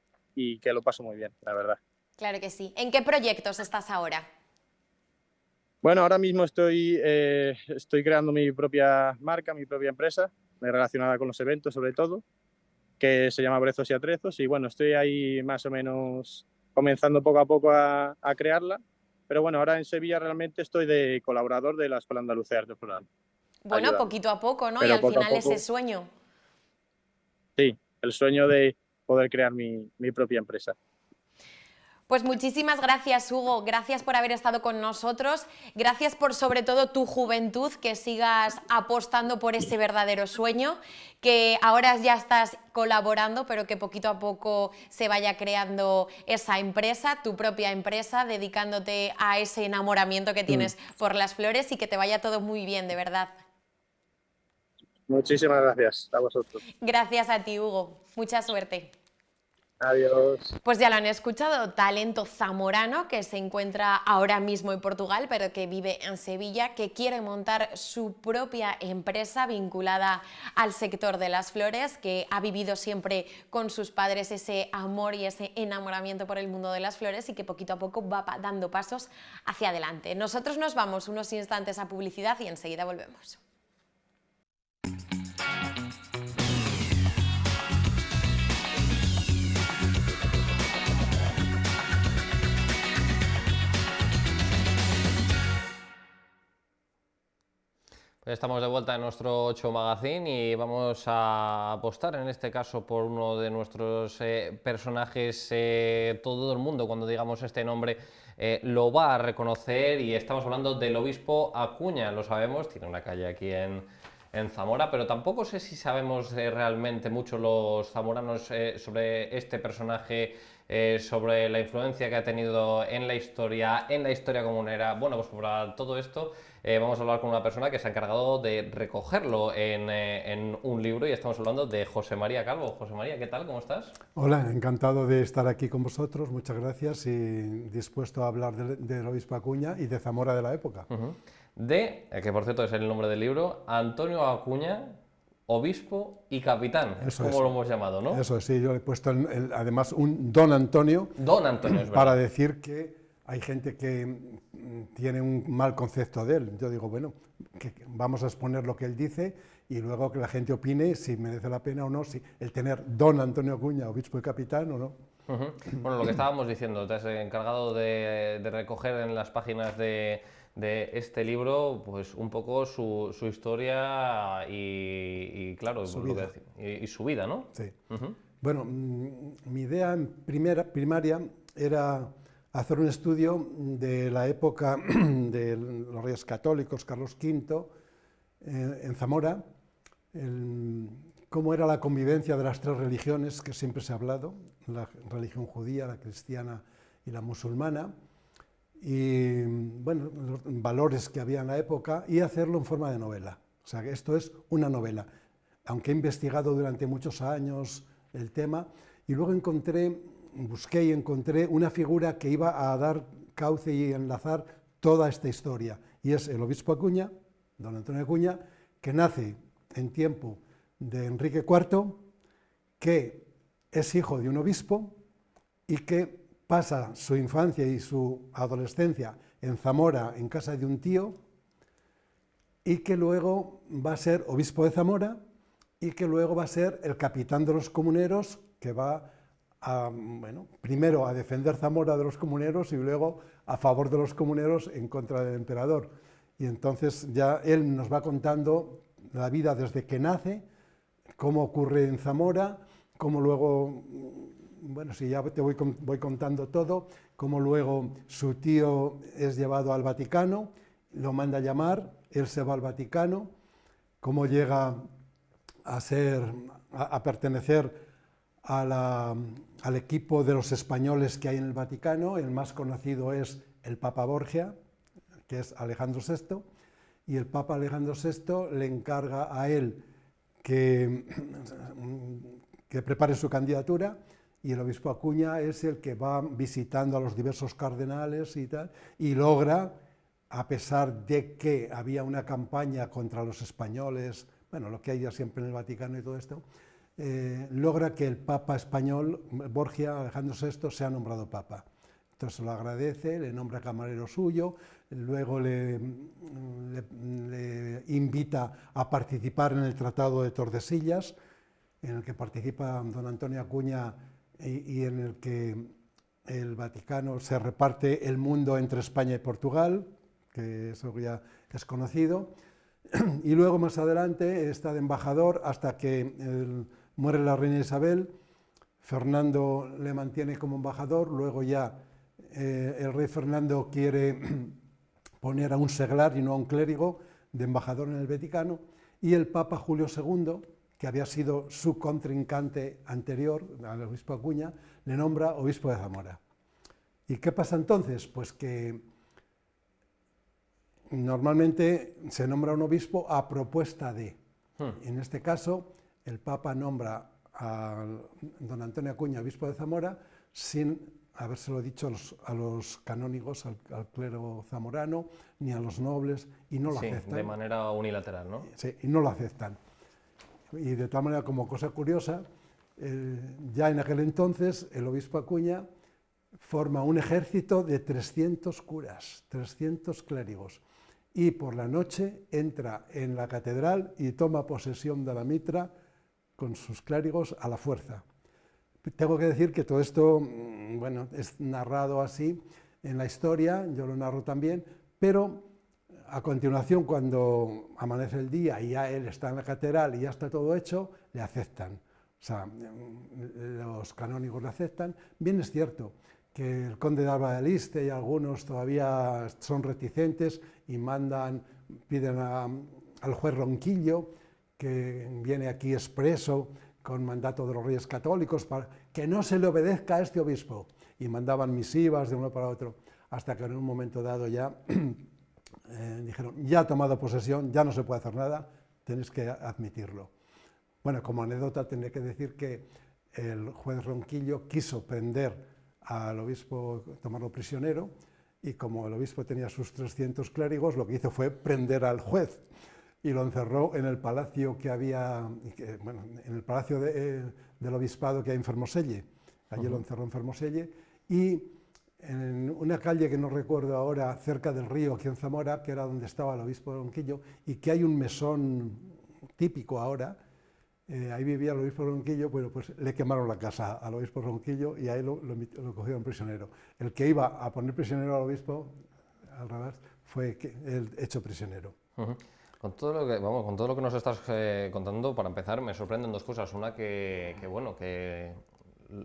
que lo paso muy bien, la verdad. Claro que sí. ¿En qué proyectos estás ahora? Bueno, ahora mismo estoy creando mi propia marca, mi propia empresa, relacionada con los eventos sobre todo, que se llama Brezos y Atrezos y bueno, estoy ahí más o menos comenzando poco a poco a crearla, pero bueno, ahora en Sevilla realmente estoy de colaborador de la Escuela Andalucía de Arte Floral, Bueno, ayudando. poquito a poco, ¿no? Y Pero al poco a final ese poco, sueño. sí, el sueño de poder crear mi propia empresa. Pues muchísimas gracias, Hugo. Gracias por haber estado con nosotros. Gracias por, sobre todo, tu juventud, que sigas apostando por ese verdadero sueño, que ahora ya estás colaborando, pero que poquito a poco se vaya creando esa empresa, tu propia empresa, dedicándote a ese enamoramiento que tienes por las flores y que te vaya todo muy bien, de verdad. Muchísimas gracias a vosotros. Gracias a ti, Hugo. Mucha suerte. Adiós. Pues ya lo han escuchado, talento zamorano que se encuentra ahora mismo en Portugal, pero que vive en Sevilla, que quiere montar su propia empresa vinculada al sector de las flores, que ha vivido siempre con sus padres ese amor y ese enamoramiento por el mundo de las flores y que poquito a poco va dando pasos hacia adelante. Nosotros nos vamos unos instantes a publicidad y enseguida volvemos. Pues estamos de vuelta en nuestro 8 Magazine y vamos a apostar en este caso por uno de nuestros personajes. Todo el mundo, cuando digamos este nombre, lo va a reconocer y estamos hablando del obispo Acuña. Lo sabemos, tiene una calle aquí en Zamora, pero tampoco sé si sabemos realmente mucho los zamoranos sobre este personaje, sobre la influencia que ha tenido en la historia comunera. Bueno, pues para todo esto vamos a hablar con una persona que se ha encargado de recogerlo en un libro y estamos hablando de José María Calvo. José María, ¿qué tal? ¿Cómo estás? Hola, encantado de estar aquí con vosotros, muchas gracias y dispuesto a hablar del obispo Acuña y de Zamora de la época. Que por cierto es el nombre del libro, Antonio Acuña, obispo y capitán, Eso como es. lo hemos llamado, ¿no? Eso sí, yo le he puesto además un don Antonio, Don Antonio, es verdad. para decir que hay gente que tiene un mal concepto de él. Yo digo, bueno, que vamos a exponer lo que él dice y luego que la gente opine si merece la pena o no, si el tener don Antonio Acuña, obispo y capitán o no. Bueno, lo que estábamos diciendo, te has encargado de recoger en las páginas de de este libro, pues un poco su historia y claro, y su vida, ¿no? Sí. Bueno, mi idea primaria era hacer un estudio de la época de los Reyes Católicos, Carlos V, en Zamora, cómo era la convivencia de las tres religiones que siempre se ha hablado, la religión judía, la cristiana y la musulmana, y bueno, los valores que había en la época, y hacerlo en forma de novela. O sea, que esto es una novela. Aunque he investigado durante muchos años el tema, y luego busqué y encontré una figura que iba a dar cauce y enlazar toda esta historia, y es el obispo Acuña, don Antonio Acuña, que nace en tiempo de Enrique IV, que es hijo de un obispo y que pasa su infancia y su adolescencia en Zamora, en casa de un tío, y que luego va a ser obispo de Zamora y que luego va a ser el capitán de los comuneros, que va a, bueno, primero a defender Zamora de los comuneros y luego a favor de los comuneros en contra del emperador. Y entonces ya él nos va contando la vida desde que nace, cómo ocurre en Zamora, cómo luego, bueno, si ya te voy contando todo, cómo luego su tío es llevado al Vaticano, lo manda a llamar, él se va al Vaticano, cómo llega a pertenecer al equipo de los españoles que hay en el Vaticano. El más conocido es el Papa Borgia, que es Alejandro VI, y el Papa Alejandro VI le encarga a él que prepare su candidatura, y el obispo Acuña es el que va visitando a los diversos cardenales y tal, y logra, a pesar de que había una campaña contra los españoles, bueno, lo que hay ya siempre en el Vaticano y todo esto, logra que el Papa español, Borgia, Alejandro VI, sea nombrado Papa. Entonces lo agradece, le nombra camarero suyo, luego le invita a participar en el Tratado de Tordesillas, en el que participa don Antonio Acuña y en el que el Vaticano se reparte el mundo entre España y Portugal, que eso ya es conocido, y luego más adelante está de embajador hasta que muere la reina Isabel. Fernando le mantiene como embajador, luego ya el rey Fernando quiere poner a un seglar y no a un clérigo de embajador en el Vaticano, y el Papa Julio II, que había sido su contrincante anterior al obispo Acuña, le nombra obispo de Zamora. ¿Y qué pasa entonces? Pues que normalmente se nombra un obispo a propuesta de. En este caso, el Papa nombra a don Antonio Acuña obispo de Zamora sin habérselo dicho a los canónigos, al clero zamorano, ni a los nobles, y no lo aceptan. De manera unilateral, ¿no? Sí, y no lo aceptan. Y de todas maneras, como cosa curiosa, ya en aquel entonces el obispo Acuña forma un ejército de 300 curas, 300 clérigos, y por la noche entra en la catedral y toma posesión de la mitra con sus clérigos a la fuerza. Tengo que decir que todo esto, bueno, es narrado así en la historia, yo lo narro también, pero a continuación, cuando amanece el día y ya él está en la catedral y ya está todo hecho, le aceptan. O sea, los canónigos le aceptan. Bien es cierto que el conde de Alba de Liste y algunos todavía son reticentes y piden al juez Ronquillo, que viene aquí expreso con mandato de los Reyes Católicos, para que no se le obedezca a este obispo. Y mandaban misivas de uno para otro, hasta que en un momento dado ya dijeron, ya ha tomado posesión, ya no se puede hacer nada, tenéis que admitirlo. Bueno, como anécdota tendré que decir que el juez Ronquillo quiso prender al obispo, tomarlo prisionero, y como el obispo tenía sus 300 clérigos, lo que hizo fue prender al juez y lo encerró en el palacio que había, bueno, en el palacio del obispado que hay en Fermoselle. Allí lo encerró en Fermoselle, y en una calle que no recuerdo ahora, cerca del río, aquí en Zamora, que era donde estaba el obispo de Ronquillo, y que hay un mesón típico ahora, ahí vivía el obispo de Ronquillo. Bueno, pues le quemaron la casa al obispo de Ronquillo y ahí lo cogieron prisionero. El que iba a poner prisionero al obispo, al revés, fue él hecho prisionero. Ujú. Con todo lo que, vamos, con todo lo que nos estás contando, para empezar, me sorprenden dos cosas. Una bueno, que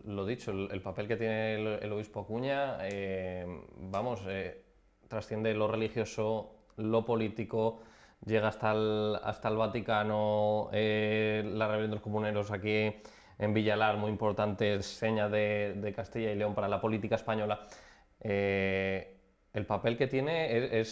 lo dicho, el papel que tiene el obispo Acuña, trasciende lo religioso, lo político, llega hasta el Vaticano, la rebelión de los comuneros aquí en Villalar, muy importante, seña de Castilla y León para la política española. El papel que tiene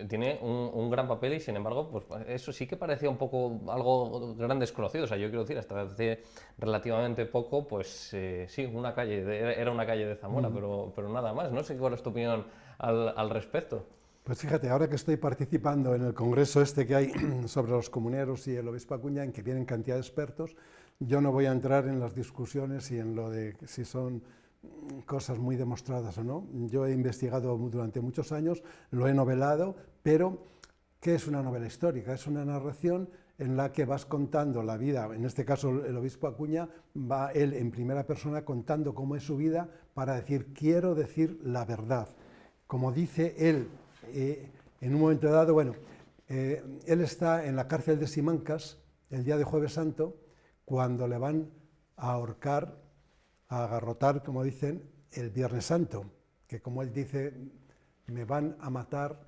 tiene un gran papel y, sin embargo, pues eso sí que parecía un poco algo gran desconocido. O sea, yo quiero decir, hasta hace relativamente poco, pues sí, era una calle de Zamora, pero nada más. No sé cuál es tu opinión al respecto. Pues fíjate, ahora que estoy participando en el congreso este que hay sobre los comuneros y el obispo Acuña, en que vienen cantidad de expertos, yo no voy a entrar en las discusiones y en lo de si son cosas muy demostradas o no. Yo he investigado durante muchos años, lo he novelado, pero ¿qué es una novela histórica? Es una narración en la que vas contando la vida, en este caso el obispo Acuña, va él en primera persona contando cómo es su vida para decir, quiero decir la verdad. Como dice él, en un momento dado, bueno, él está en la cárcel de Simancas el día de Jueves Santo, cuando le van a ahorcar, a agarrotar, como dicen, el Viernes Santo, que como él dice, me van a matar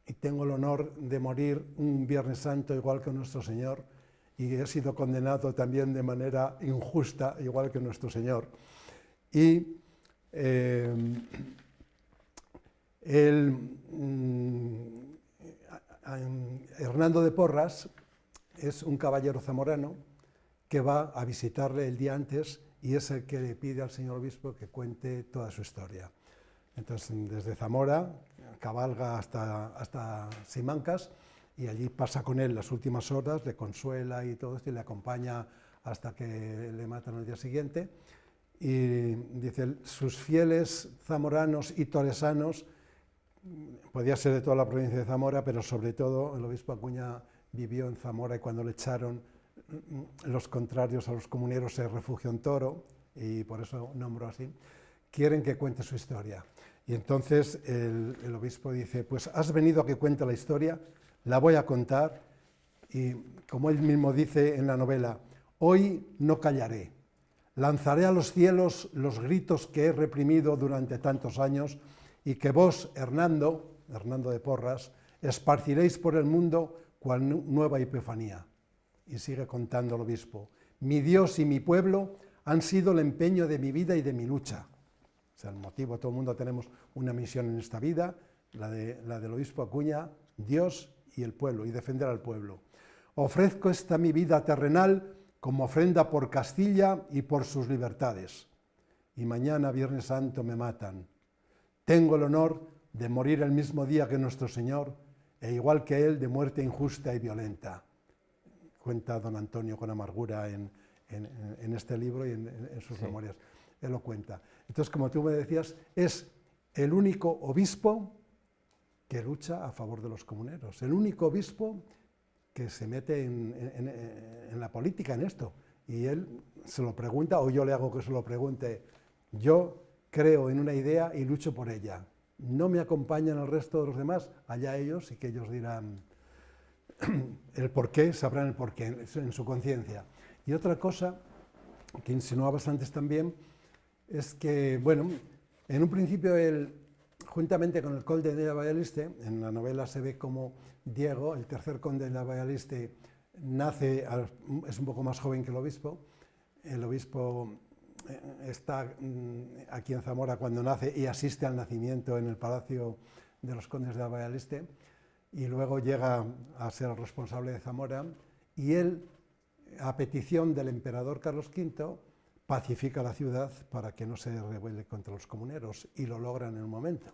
y tengo el honor de morir un Viernes Santo igual que nuestro Señor, y he sido condenado también de manera injusta igual que nuestro Señor. Y Hernando de Porras es un caballero zamorano que va a visitarle el día antes y es el que le pide al señor obispo que cuente toda su historia. Entonces, desde Zamora cabalga hasta Simancas y allí pasa con él las últimas horas, le consuela y todo esto y le acompaña hasta que le matan al día siguiente. Y dice, sus fieles zamoranos y toresanos, podía ser de toda la provincia de Zamora, pero sobre todo el obispo Acuña vivió en Zamora y cuando le echaron los contrarios a los comuneros se refugió en Toro y por eso nombró así, quieren que cuente su historia. Y entonces el obispo dice, pues has venido a que cuente la historia, la voy a contar y como él mismo dice en la novela, hoy no callaré, lanzaré a los cielos los gritos que he reprimido durante tantos años y que vos, Hernando de Porras, esparciréis por el mundo cual nueva epifanía. Y sigue contando el obispo, mi Dios y mi pueblo han sido el empeño de mi vida y de mi lucha. O sea, el motivo, todo el mundo tenemos una misión en esta vida, la del obispo Acuña, Dios y el pueblo, y defender al pueblo. Ofrezco esta mi vida terrenal como ofrenda por Castilla y por sus libertades. Y mañana, Viernes Santo, me matan. Tengo el honor de morir el mismo día que nuestro Señor, e igual que Él, de muerte injusta y violenta. Cuenta don Antonio con amargura en este libro y en sus memorias. Él lo cuenta. Entonces, como tú me decías, es el único obispo que lucha a favor de los comuneros, el único obispo que se mete en la política, en esto. Y él se lo pregunta, o yo le hago que se lo pregunte, yo creo en una idea y lucho por ella. No me acompañan el resto de los demás, allá ellos, y que ellos dirán el porqué, sabrán el porqué en su conciencia. Y otra cosa que insinuabas antes también es que, bueno, en un principio él, juntamente con el conde de Valladolid, en la novela se ve como Diego, el tercer conde de Valladolid, nace, es un poco más joven que el obispo está aquí en Zamora cuando nace y asiste al nacimiento en el Palacio de los Condes de Valladolid y luego llega a ser el responsable de Zamora y él, a petición del emperador Carlos V, pacifica la ciudad para que no se rebele contra los comuneros y lo logran en un momento.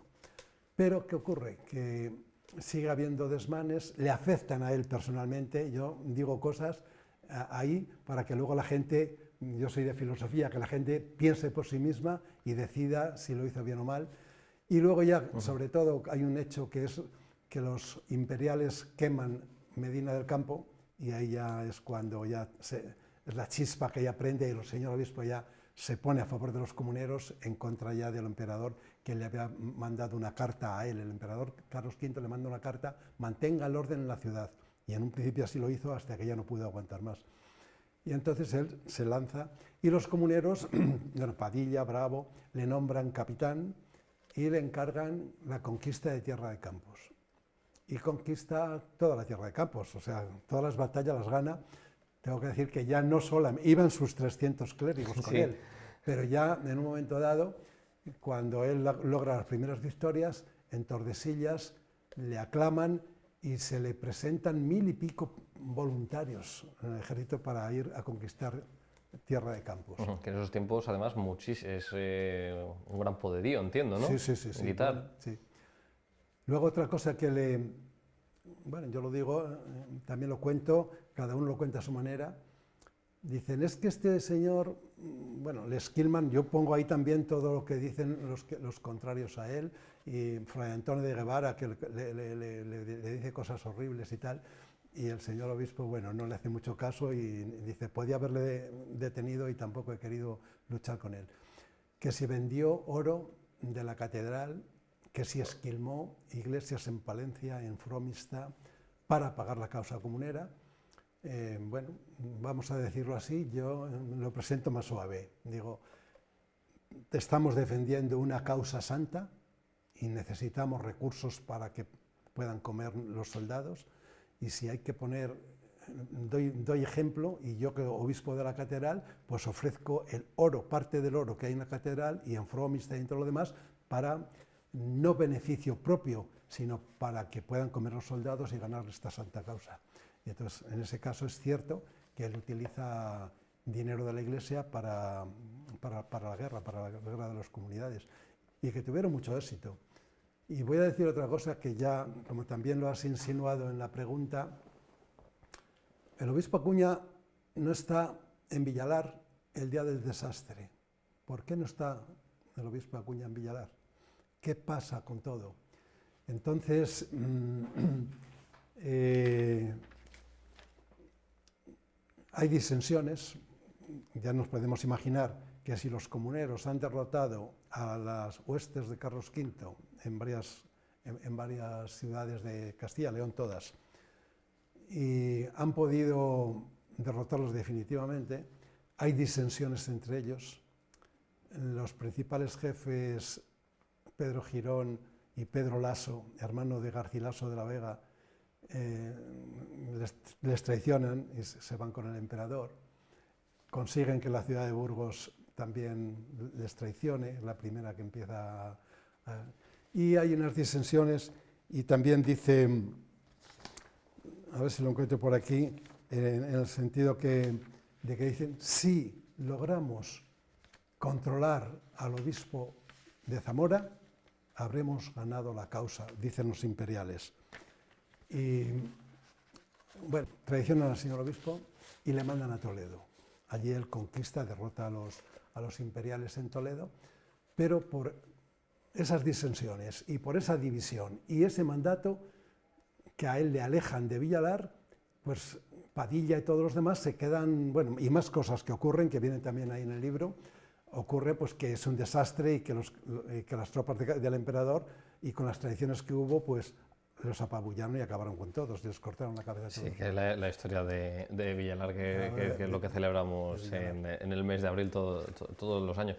Pero ¿qué ocurre? Que sigue habiendo desmanes, le afectan a él personalmente, yo digo cosas ahí para que luego la gente, yo soy de filosofía, que la gente piense por sí misma y decida si lo hizo bien o mal. Y luego ya, sobre todo, hay un hecho que es que los imperiales queman Medina del Campo y ahí ya es cuando ya es la chispa que ya prende y el señor obispo ya se pone a favor de los comuneros en contra ya del emperador, que le había mandado una carta a él. El emperador Carlos V le manda una carta: mantenga el orden en la ciudad, y en un principio así lo hizo hasta que ya no pudo aguantar más. Y entonces él se lanza, y los comuneros, bueno, Padilla, Bravo, le nombran capitán y le encargan la conquista de Tierra de Campos. Y conquista toda la Tierra de Campos, o sea, todas las batallas las gana. Tengo que decir que ya no solo iban sus 300 clérigos con él, pero ya en un momento dado, cuando él logra las primeras victorias, en Tordesillas le aclaman y se le presentan 1000 y pico voluntarios en el ejército para ir a conquistar Tierra de Campos. Que en esos tiempos, además, es un gran poderío, entiendo, ¿no? Sí. Militar. Sí. Luego otra cosa que bueno, yo lo digo, también lo cuento, cada uno lo cuenta a su manera. Dicen, es que este señor, bueno, Les Quilman, yo pongo ahí también todo lo que dicen los contrarios a él, y Fray Antonio de Guevara, que le dice cosas horribles y tal, y el señor obispo, bueno, no le hace mucho caso y dice, podía haberle detenido y tampoco he querido luchar con él. Que si vendió oro de la catedral, que si esquilmó iglesias en Palencia, en Fromista, para pagar la causa comunera. Bueno, vamos a decirlo así, yo lo presento más suave. Digo, estamos defendiendo una causa santa y necesitamos recursos para que puedan comer los soldados, y si hay que poner, doy ejemplo, y yo que obispo de la catedral, pues ofrezco el oro, parte del oro que hay en la catedral y en Fromista y en todo lo demás, para no beneficio propio, sino para que puedan comer los soldados y ganar esta santa causa. Y entonces, en ese caso es cierto que él utiliza dinero de la Iglesia para la guerra de las comunidades, y que tuvieron mucho éxito. Y voy a decir otra cosa que ya, como también lo has insinuado en la pregunta, el obispo Acuña no está en Villalar el día del desastre. ¿Por qué no está el obispo Acuña en Villalar? ¿Qué pasa con todo? Entonces, hay disensiones. Ya nos podemos imaginar que si los comuneros han derrotado a las huestes de Carlos V en varias ciudades de Castilla y León, todas, y han podido derrotarlos definitivamente, hay disensiones entre ellos. Los principales jefes, Pedro Girón y Pedro Laso, hermano de Garcilaso de la Vega, les traicionan y se van con el emperador. Consiguen que la ciudad de Burgos también les traicione, la primera que empieza y hay unas disensiones, y también dice, a ver si lo encuentro por aquí, en el sentido de que dicen, si logramos controlar al obispo de Zamora, habremos ganado la causa, dicen los imperiales. Y bueno, traicionan al señor obispo y le mandan a Toledo. Allí él conquista, derrota a los imperiales en Toledo, pero por esas disensiones y por esa división y ese mandato que a él le alejan de Villalar, pues Padilla y todos los demás se quedan, bueno, y más cosas que ocurren, que vienen también ahí en el libro. Ocurre pues que es un desastre y que las tropas del emperador, y con las traiciones que hubo, pues los apabullaron y acabaron con todos, les cortaron la cabeza a todos. Sí, que es la historia de Villalar, que es lo que celebramos en el mes de abril todos los años.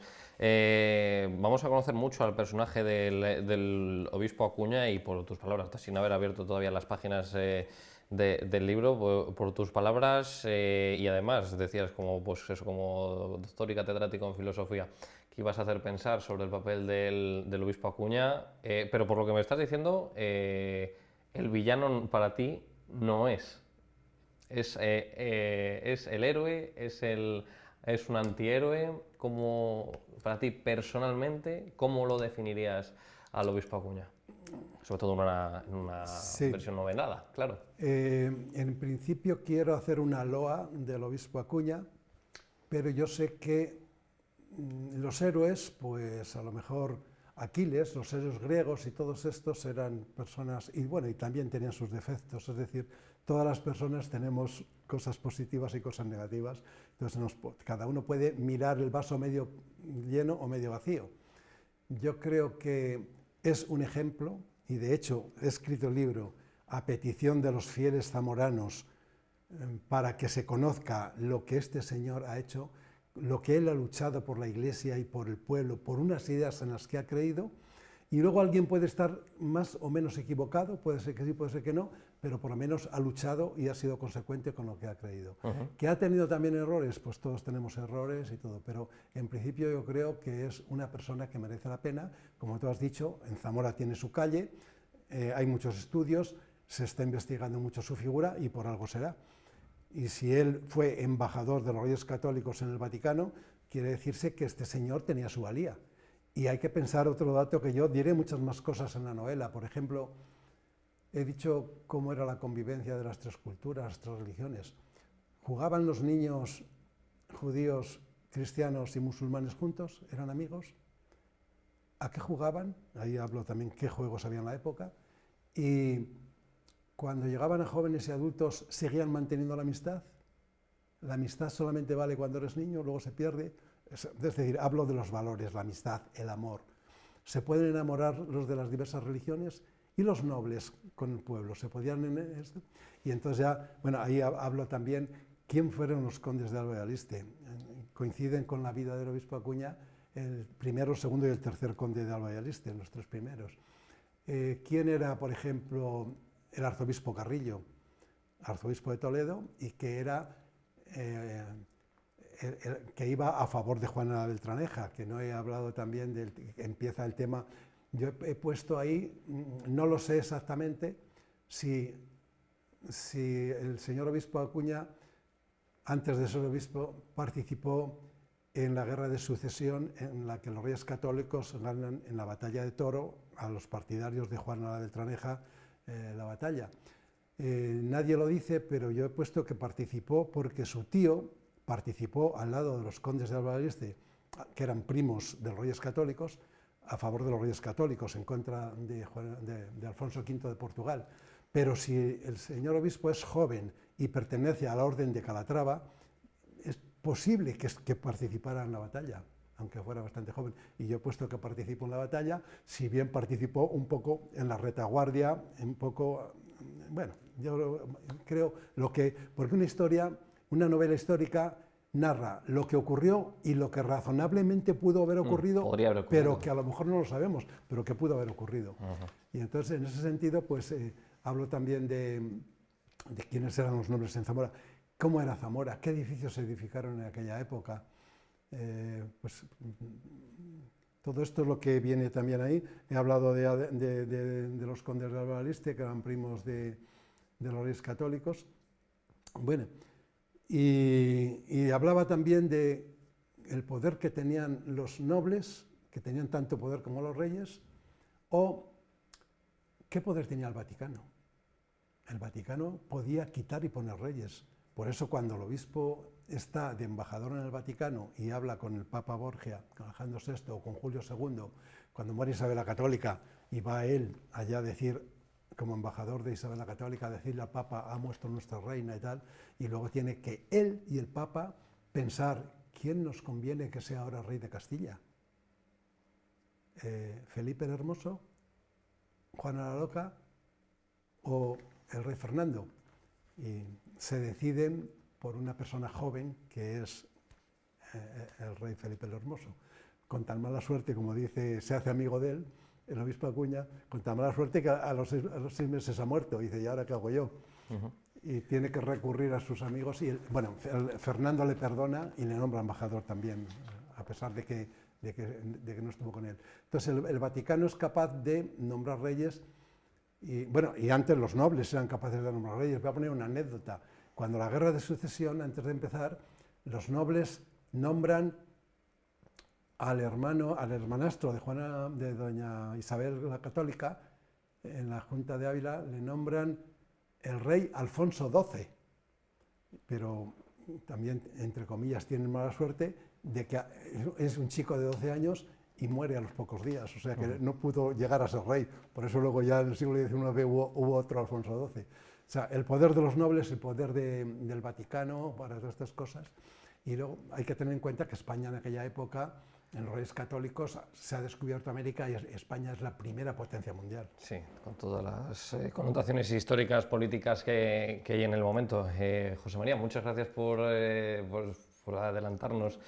Vamos a conocer mucho al personaje del obispo Acuña, y por tus palabras, sin haber abierto todavía las páginas del libro, por tus palabras, y además decías como doctor y catedrático en filosofía que ibas a hacer pensar sobre el papel del obispo Acuña, pero por lo que me estás diciendo, el villano para ti no es el héroe, es un antihéroe. ¿Cómo, para ti personalmente, cómo lo definirías al obispo Acuña? Sobre todo en una versión novelada, claro. En principio quiero hacer una loa del obispo Acuña, pero yo sé que los héroes, pues a lo mejor Aquiles, los héroes griegos y todos estos eran personas, y bueno, y también tenían sus defectos, es decir, todas las personas tenemos cosas positivas y cosas negativas, entonces cada uno puede mirar el vaso medio lleno o medio vacío. Yo creo que es un ejemplo, y de hecho he escrito el libro a petición de los fieles zamoranos para que se conozca lo que este señor ha hecho, lo que él ha luchado por la Iglesia y por el pueblo, por unas ideas en las que ha creído, y luego alguien puede estar más o menos equivocado, puede ser que sí, puede ser que no, pero por lo menos ha luchado y ha sido consecuente con lo que ha creído. ¿Que ha tenido también errores? Pues todos tenemos errores y todo, pero en principio yo creo que es una persona que merece la pena. Como tú has dicho, en Zamora tiene su calle, hay muchos estudios, se está investigando mucho su figura y por algo será. Y si él fue embajador de los Reyes Católicos en el Vaticano, quiere decirse que este señor tenía su valía. Y hay que pensar otro dato, que yo diré muchas más cosas en la novela. Por ejemplo, he dicho cómo era la convivencia de las tres culturas, las tres religiones. ¿Jugaban los niños judíos, cristianos y musulmanes juntos? ¿Eran amigos? ¿A qué jugaban? Ahí hablo también qué juegos había en la época. Y cuando llegaban a jóvenes y adultos, ¿seguían manteniendo la amistad? La amistad solamente vale cuando eres niño, luego se pierde. Es decir, hablo de los valores, la amistad, el amor. Se pueden enamorar los de las diversas religiones y los nobles con el pueblo. Se podían y entonces ya, bueno, ahí hablo también quién fueron los condes de Alba de Aliste. Coinciden con la vida del obispo Acuña el primero, segundo y el tercer conde de Alba de Aliste, los tres primeros. ¿Quién era, por ejemplo, el arzobispo Carrillo, arzobispo de Toledo, y que era que iba a favor de Juana la Beltraneja, que no he hablado también del empieza el tema. Yo he puesto ahí, no lo sé exactamente, si el señor obispo Acuña, antes de ser obispo, participó en la guerra de sucesión en la que los Reyes Católicos ganan en la batalla de Toro a los partidarios de Juana la Beltraneja la batalla. Nadie lo dice, pero yo he puesto que participó porque su tío participó al lado de los condes de Alba de Aliste, que eran primos de los Reyes Católicos, a favor de los Reyes Católicos, en contra de Alfonso V de Portugal. Pero si el señor obispo es joven y pertenece a la Orden de Calatrava, es posible que participara en la batalla, aunque fuera bastante joven. Y yo he puesto que participó en la batalla, si bien participó un poco en la retaguardia, un poco, bueno, yo creo porque una novela histórica narra lo que ocurrió y lo que razonablemente pudo haber ocurrido, pero que a lo mejor no lo sabemos, pero que pudo haber ocurrido. Y entonces, en ese sentido, pues hablo también de quiénes eran los nobles en Zamora, cómo era Zamora, qué edificios se edificaron en aquella época. Pues todo esto es lo que viene también ahí. He hablado de los condes de Alba de Aliste, que eran primos de los Reyes Católicos. Bueno, y hablaba también de el poder que tenían los nobles, que tenían tanto poder como los reyes, o qué poder tenía el Vaticano. El Vaticano podía quitar y poner reyes. Por eso cuando el obispo está de embajador en el Vaticano y habla con el Papa Borgia, con Alejandro VI o con Julio II, cuando muere Isabel la Católica y va él allá a decir, como embajador de Isabel la Católica, a decirle al Papa, ha muerto nuestra reina y tal, y luego tiene que él y el Papa pensar, ¿quién nos conviene que sea ahora rey de Castilla? ¿Felipe el Hermoso? ¿Juana la Loca? ¿O el rey Fernando? Y se deciden por una persona joven que es el rey Felipe el Hermoso. Con tan mala suerte, como dice, se hace amigo de él, el obispo Acuña, con tan mala suerte que a los 6 meses ha muerto. Y dice, ¿y ahora qué hago yo? Y tiene que recurrir a sus amigos. Y Fernando le perdona y le nombra embajador también, a pesar de que no estuvo con él. Entonces el Vaticano es capaz de nombrar reyes. Y, bueno, y antes los nobles eran capaces de nombrar reyes. Voy a poner una anécdota. Cuando la guerra de sucesión, antes de empezar, los nobles nombran al hermanastro de doña Isabel la Católica, en la Junta de Ávila, le nombran el rey Alfonso XII. Pero también, entre comillas, tienen mala suerte de que es un chico de 12 años y muere a los pocos días, o sea que no pudo llegar a ser rey. Por eso luego ya en el siglo XIX hubo otro Alfonso XII. O sea, el poder de los nobles, el poder del Vaticano, para todas estas cosas. Y luego hay que tener en cuenta que España en aquella época, en los Reyes Católicos, se ha descubierto América y España es la primera potencia mundial. Sí, con todas las connotaciones históricas, políticas que hay en el momento. José María, muchas gracias por adelantarnos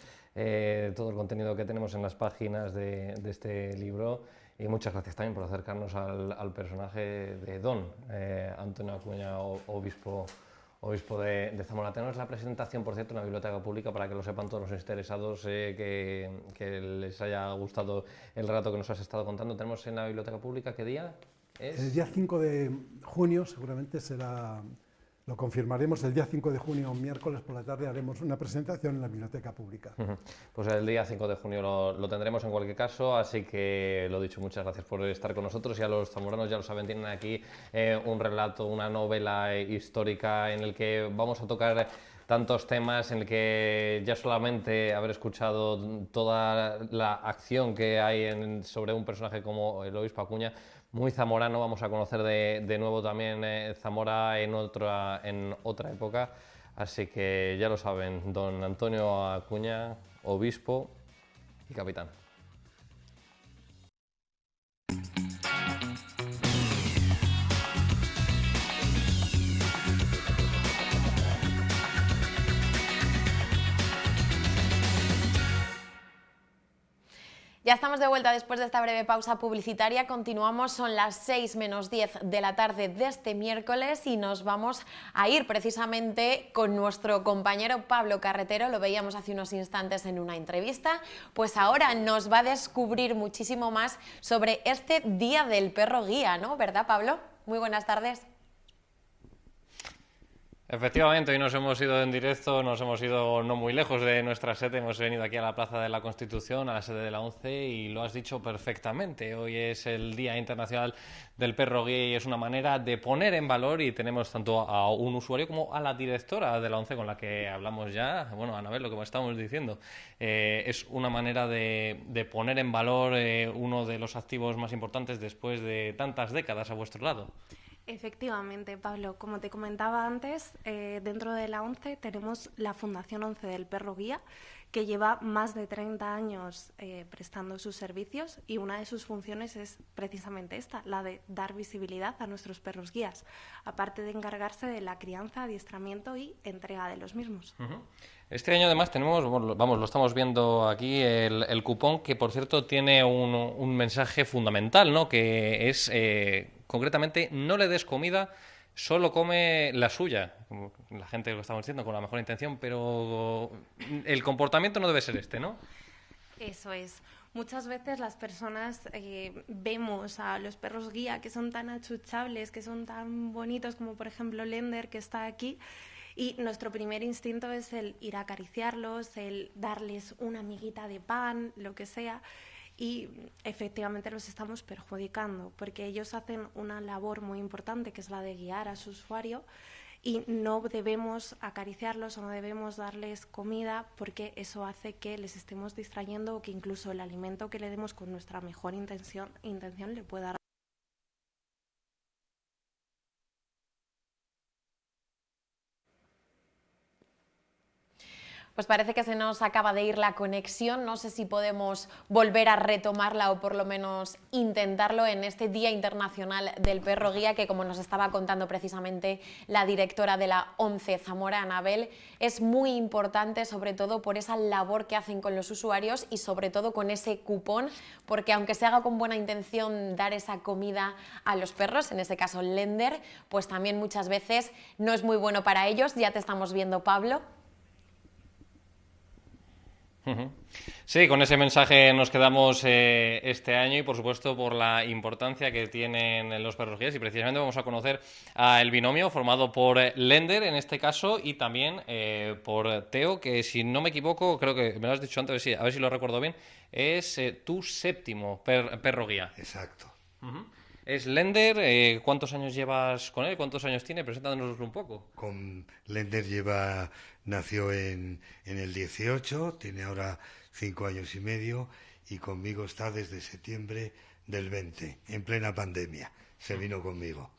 todo el contenido que tenemos en las páginas de este libro, y muchas gracias también por acercarnos al personaje de Don Antonio Acuña, obispo de Zamora. Tenemos la presentación, por cierto, en la biblioteca pública para que lo sepan todos los interesados, que les haya gustado el relato que nos has estado contando. Tenemos en la biblioteca pública, ¿qué día es? El día 5 de junio seguramente será, lo confirmaremos, el día 5 de junio, miércoles por la tarde, haremos una presentación en la biblioteca pública. Pues el día 5 de junio lo tendremos en cualquier caso, así que lo dicho, muchas gracias por estar con nosotros. Ya los zamoranos ya lo saben, tienen aquí un relato, una novela histórica en el que vamos a tocar tantos temas, en el que ya solamente haber escuchado toda la acción que hay sobre un personaje como el obispo Acuña, muy zamorano. Vamos a conocer de nuevo también Zamora en otra época, así que ya lo saben, don Antonio Acuña, obispo y capitán. Ya estamos de vuelta después de esta breve pausa publicitaria. Continuamos, son las 6 menos 10 de la tarde de este miércoles y nos vamos a ir precisamente con nuestro compañero Pablo Carretero. Lo veíamos hace unos instantes en una entrevista. Pues ahora nos va a descubrir muchísimo más sobre este Día del Perro Guía, ¿no? ¿Verdad, Pablo? Muy buenas tardes. Efectivamente, hoy nos hemos ido en directo, nos hemos ido no muy lejos de nuestra sede, hemos venido aquí a la Plaza de la Constitución, a la sede de la ONCE, y lo has dicho perfectamente. Hoy es el Día Internacional del Perro Guía y es una manera de poner en valor, y tenemos tanto a un usuario como a la directora de la ONCE con la que hablamos ya. Bueno, Anabel, lo que estamos diciendo, es una manera de poner en valor uno de los activos más importantes después de tantas décadas a vuestro lado. Efectivamente, Pablo, como te comentaba antes, dentro de la ONCE tenemos la Fundación ONCE del Perro Guía, que lleva más de 30 años prestando sus servicios, y una de sus funciones es precisamente esta, la de dar visibilidad a nuestros perros guías, aparte de encargarse de la crianza, adiestramiento y entrega de los mismos. Este año además tenemos, vamos, lo estamos viendo aquí, el cupón, que por cierto tiene un mensaje fundamental, ¿no? Que es concretamente: no le des comida, solo come la suya. Como la gente lo estamos diciendo con la mejor intención, pero el comportamiento no debe ser este, ¿no? Eso es. Muchas veces las personas vemos a los perros guía que son tan achuchables, que son tan bonitos, como por ejemplo Lender, que está aquí, y nuestro primer instinto es el ir a acariciarlos, el darles una miguita de pan, lo que sea, y efectivamente los estamos perjudicando, porque ellos hacen una labor muy importante, que es la de guiar a su usuario, y no debemos acariciarlos o no debemos darles comida, porque eso hace que les estemos distrayendo, o que incluso el alimento que le demos con nuestra mejor intención le pueda dar. Pues parece que se nos acaba de ir la conexión, no sé si podemos volver a retomarla o por lo menos intentarlo en este Día Internacional del Perro Guía, que, como nos estaba contando precisamente la directora de la ONCE Zamora, Anabel, es muy importante, sobre todo por esa labor que hacen con los usuarios y sobre todo con ese cupón, porque aunque se haga con buena intención dar esa comida a los perros, en este caso Lender, pues también muchas veces no es muy bueno para ellos. Ya te estamos viendo, Pablo. Sí, con ese mensaje nos quedamos este año, y por supuesto por la importancia que tienen los perros guías, y precisamente vamos a conocer al binomio formado por Lender en este caso, y también por Teo, que si no me equivoco, creo que me lo has dicho antes, a ver si lo recuerdo bien, es tu séptimo perro guía. Exacto. Es Lender. ¿Cuántos años llevas con él? ¿Cuántos años tiene? Preséntanos un poco. Con Lender nació en el 18, tiene ahora 5 años y medio, y conmigo está desde septiembre del 20, en plena pandemia. se vino conmigo,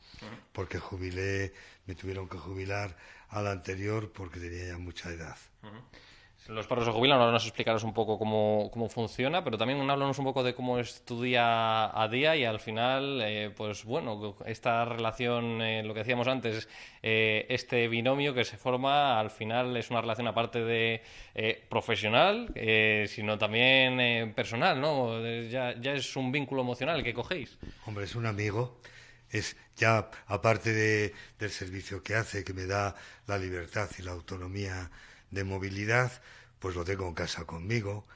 porque me tuvieron que jubilar al anterior porque tenía ya mucha edad. Los perros se jubilan, ahora nos explicarás un poco cómo funciona, pero también háblanos un poco de cómo es tu día a día y al final, pues bueno, esta relación, lo que decíamos antes, este binomio que se forma, al final es una relación aparte de profesional, sino también personal, ¿no? Ya es un vínculo emocional que cogéis. Hombre, es un amigo, es ya aparte del servicio que hace, que me da la libertad y la autonomía de movilidad, pues lo tengo en casa conmigo,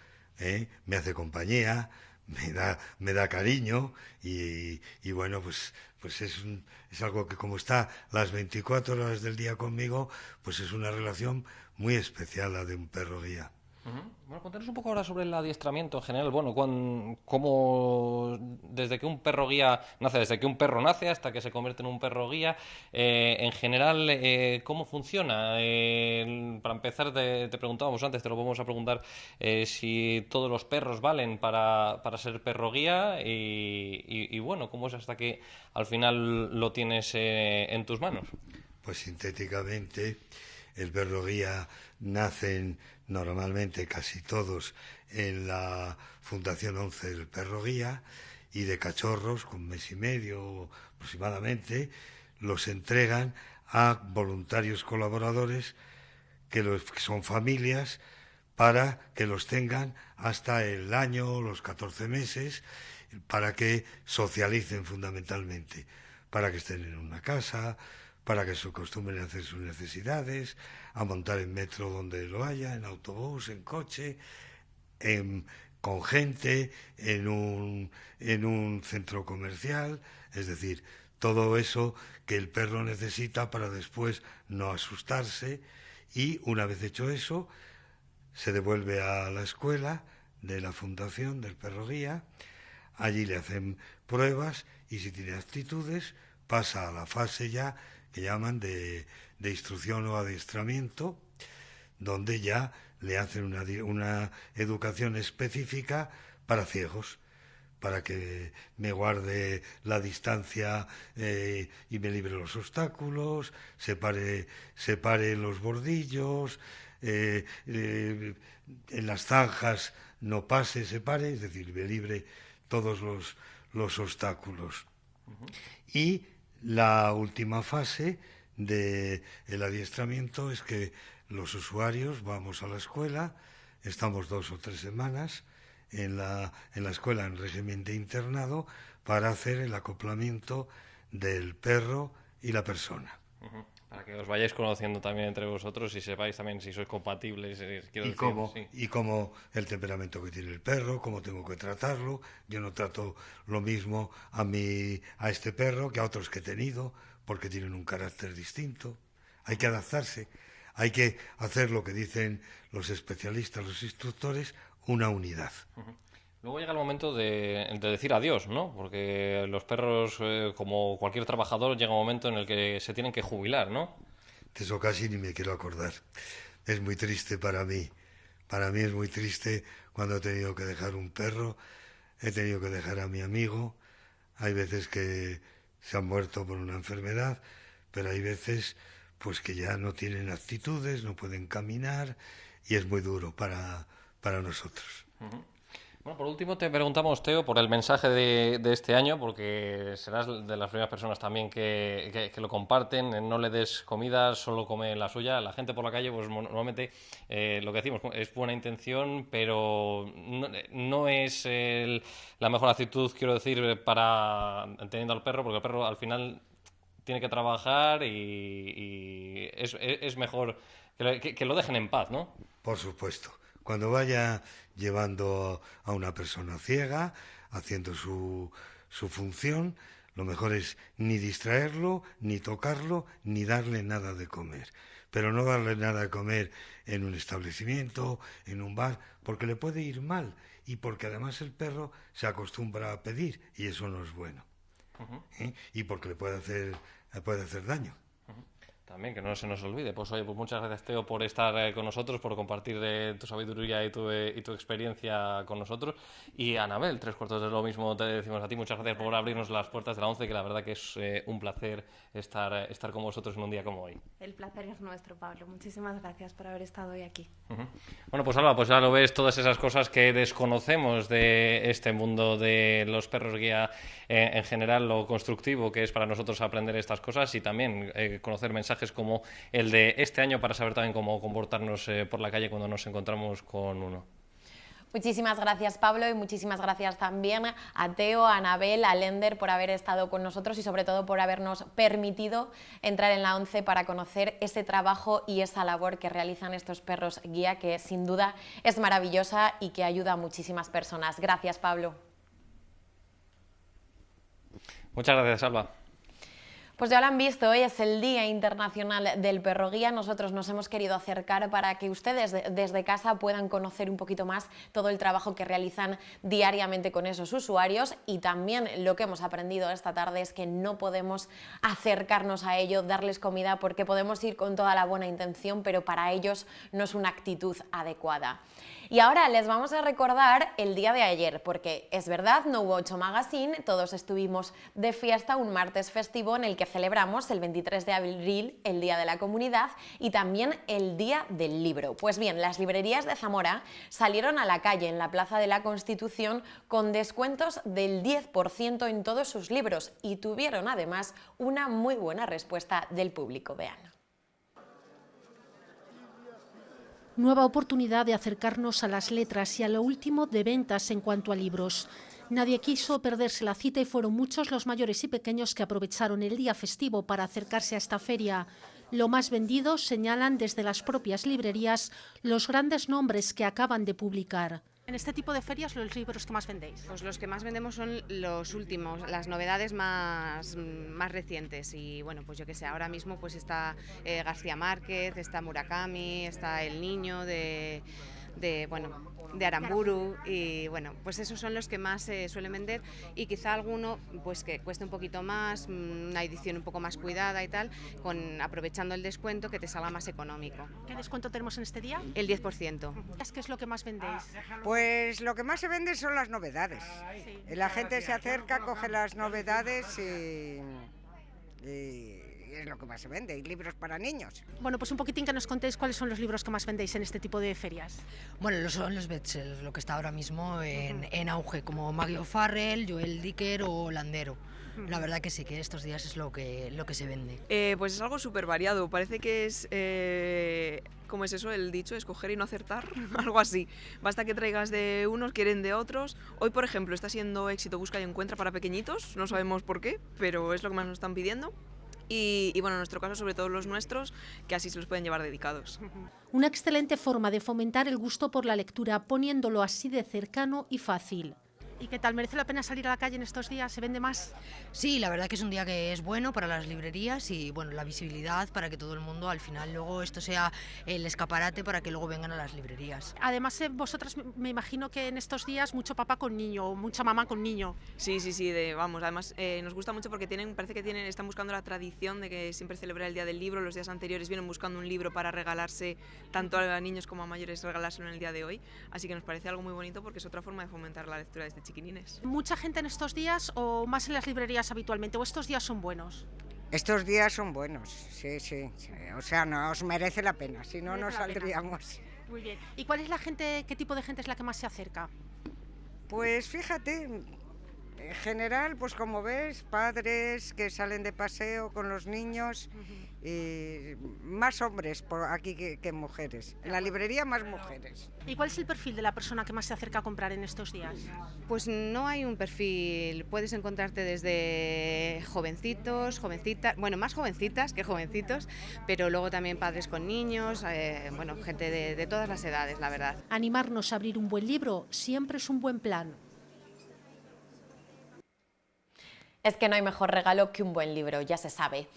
me hace compañía, me da cariño y bueno, pues es algo que como está las 24 horas del día conmigo, pues es una relación muy especial la de un perro guía. Bueno, contanos un poco ahora sobre el adiestramiento en general. Bueno, cómo desde que un perro guía nace, desde que un perro nace hasta que se convierte en un perro guía, en general, ¿cómo funciona? Para empezar, te preguntábamos antes, te lo vamos a preguntar, si todos los perros valen para ser perro guía y bueno, ¿cómo es hasta que al final lo tienes en tus manos? Pues sintéticamente, el perro guía nacen normalmente casi todos en la Fundación 11 del Perro Guía, y de cachorros con mes y medio aproximadamente los entregan a voluntarios colaboradores que son familias, para que los tengan hasta el año, los 14 meses, para que socialicen fundamentalmente, para que estén en una casa, para que se acostumbren a hacer sus necesidades, a montar en metro donde lo haya, en autobús, en coche, con gente, en un centro comercial, es decir, todo eso que el perro necesita para después no asustarse, y una vez hecho eso, se devuelve a la escuela de la Fundación del Perro Guía, allí le hacen pruebas y si tiene aptitudes pasa a la fase ya que llaman de instrucción o adiestramiento, donde ya le hacen una educación específica para ciegos, para que me guarde la distancia y me libre los obstáculos, separe los bordillos, en las zanjas no pase, separe, es decir, me libre todos los obstáculos. Y la última fase del adiestramiento es que los usuarios vamos a la escuela, estamos 2 o 3 semanas en la escuela en régimen de internado para hacer el acoplamiento del perro y la persona. Para que os vayáis conociendo también entre vosotros y sepáis también si sois compatibles. Y cómo el temperamento que tiene el perro, cómo tengo que tratarlo. Yo no trato lo mismo a este perro que a otros que he tenido, porque tienen un carácter distinto. Hay que adaptarse, hay que hacer lo que dicen los especialistas, los instructores, una unidad. Luego llega el momento de decir adiós, ¿no? Porque los perros, como cualquier trabajador, llega un momento en el que se tienen que jubilar, ¿no? De eso casi ni me quiero acordar. Es muy triste para mí. Para mí es muy triste cuando he tenido que dejar un perro, he tenido que dejar a mi amigo. Hay veces que se han muerto por una enfermedad, pero hay veces pues que ya no tienen actitudes, no pueden caminar, y es muy duro para nosotros. Bueno, por último te preguntamos, Teo, por el mensaje de este año, porque serás de las primeras personas también que lo comparten. No le des comida, solo come la suya. La gente por la calle, pues normalmente lo que decimos es buena intención, pero no es la mejor actitud, quiero decir, para teniendo al perro, porque el perro al final tiene que trabajar y es mejor que lo dejen en paz, ¿no? Por supuesto. Cuando vaya llevando a una persona ciega, haciendo su función, lo mejor es ni distraerlo, ni tocarlo, ni darle nada de comer. Pero no darle nada de comer en un establecimiento, en un bar, porque le puede ir mal y porque además el perro se acostumbra a pedir y eso no es bueno. Y porque le puede hacer daño. También, que no se nos olvide. Pues oye, pues muchas gracias, Teo, por estar con nosotros, por compartir tu sabiduría y tu experiencia con nosotros. Y Anabel, 3/4 de lo mismo te decimos a ti. Muchas gracias por abrirnos las puertas de la ONCE, que la verdad que es un placer estar con vosotros en un día como hoy. El placer es nuestro, Pablo. Muchísimas gracias por haber estado hoy aquí. Bueno, pues Alba, pues ya lo ves, todas esas cosas que desconocemos de este mundo de los perros guía en general, lo constructivo que es para nosotros aprender estas cosas y también conocer mensajes como el de este año para saber también cómo comportarnos por la calle cuando nos encontramos con uno. Muchísimas gracias, Pablo, y muchísimas gracias también a Teo, a Anabel, a Lender por haber estado con nosotros y sobre todo por habernos permitido entrar en la ONCE para conocer ese trabajo y esa labor que realizan estos perros guía, que sin duda es maravillosa y que ayuda a muchísimas personas. Gracias, Pablo. Muchas gracias, Alba. Pues ya lo han visto, hoy es el Día Internacional del Perro Guía. Nosotros nos hemos querido acercar para que ustedes desde casa puedan conocer un poquito más todo el trabajo que realizan diariamente con esos usuarios, y también lo que hemos aprendido esta tarde es que no podemos acercarnos a ellos, darles comida, porque podemos ir con toda la buena intención, pero para ellos no es una actitud adecuada. Y ahora les vamos a recordar el día de ayer, porque es verdad, no hubo 8 Magazine, todos estuvimos de fiesta, un martes festivo en el que celebramos el 23 de abril, el Día de la Comunidad, y también el Día del Libro. Pues bien, las librerías de Zamora salieron a la calle en la Plaza de la Constitución con descuentos del 10% en todos sus libros y tuvieron además una muy buena respuesta del público. Vean. Nueva oportunidad de acercarnos a las letras y a lo último de ventas en cuanto a libros. Nadie quiso perderse la cita y fueron muchos los mayores y pequeños que aprovecharon el día festivo para acercarse a esta feria. Lo más vendido, señalan desde las propias librerías, los grandes nombres que acaban de publicar. En este tipo de ferias, los libros que más vendéis. Pues los que más vendemos son los últimos, las novedades más recientes. Y bueno, pues yo que sé, ahora mismo pues está García Márquez, está Murakami, está El Niño de Aramburu, y bueno, pues esos son los que más se suelen vender, y quizá alguno pues que cueste un poquito más, una edición un poco más cuidada y tal, aprovechando el descuento, que te salga más económico. ¿Qué descuento tenemos en este día? El 10%. ¿Qué es lo que más vendéis? Pues lo que más se vende son las novedades. Sí. La gente se acerca, coge las novedades y es lo que más se vende, y libros para niños. Bueno, pues un poquitín que nos contéis cuáles son los libros que más vendéis en este tipo de ferias. Bueno, son los bestsellers, lo que está ahora mismo en auge, como Maggie O'Farrell, Joel Dicker o Landero. La verdad que sí, que estos días es lo que se vende. Pues es algo súper variado, parece que es, ¿cómo es eso el dicho? Escoger y no acertar, algo así. Basta que traigas de unos, quieren de otros. Hoy, por ejemplo, está siendo éxito busca y encuentra para pequeñitos, no sabemos por qué, pero es lo que más nos están pidiendo. Y bueno, en nuestro caso, sobre todo los nuestros, que así se los pueden llevar dedicados. Una excelente forma de fomentar el gusto por la lectura, poniéndolo así de cercano y fácil. ¿Y qué tal? ¿Merece la pena salir a la calle en estos días? ¿Se vende más? Sí, la verdad que es un día que es bueno para las librerías y bueno, la visibilidad para que todo el mundo al final luego esto sea el escaparate para que luego vengan a las librerías. Además, vosotras me imagino que en estos días mucho papá con niño o mucha mamá con niño. Sí, vamos, además nos gusta mucho porque parece que están buscando la tradición de que siempre celebrar el Día del Libro. Los días anteriores vienen buscando un libro para regalarse, tanto a niños como a mayores, regalárselo en el día de hoy. Así que nos parece algo muy bonito porque es otra forma de fomentar la lectura desde chiquinines. ¿Mucha gente en estos días o más en las librerías habitualmente? ¿O estos días son buenos? Estos días son buenos, sí. O sea, nos merece la pena, si no, no saldríamos. Muy bien. ¿Y cuál es la gente, qué tipo de gente es la que más se acerca? Pues fíjate, en general, pues como ves, padres que salen de paseo con los niños, y más hombres por aquí que mujeres. En la librería más mujeres. ¿Y cuál es el perfil de la persona que más se acerca a comprar en estos días? Pues no hay un perfil, puedes encontrarte desde jovencitos, jovencitas, bueno, más jovencitas que jovencitos, pero luego también padres con niños, bueno, gente de todas las edades, la verdad. Animarnos a abrir un buen libro siempre es un buen plan. Es que no hay mejor regalo que un buen libro, ya se sabe.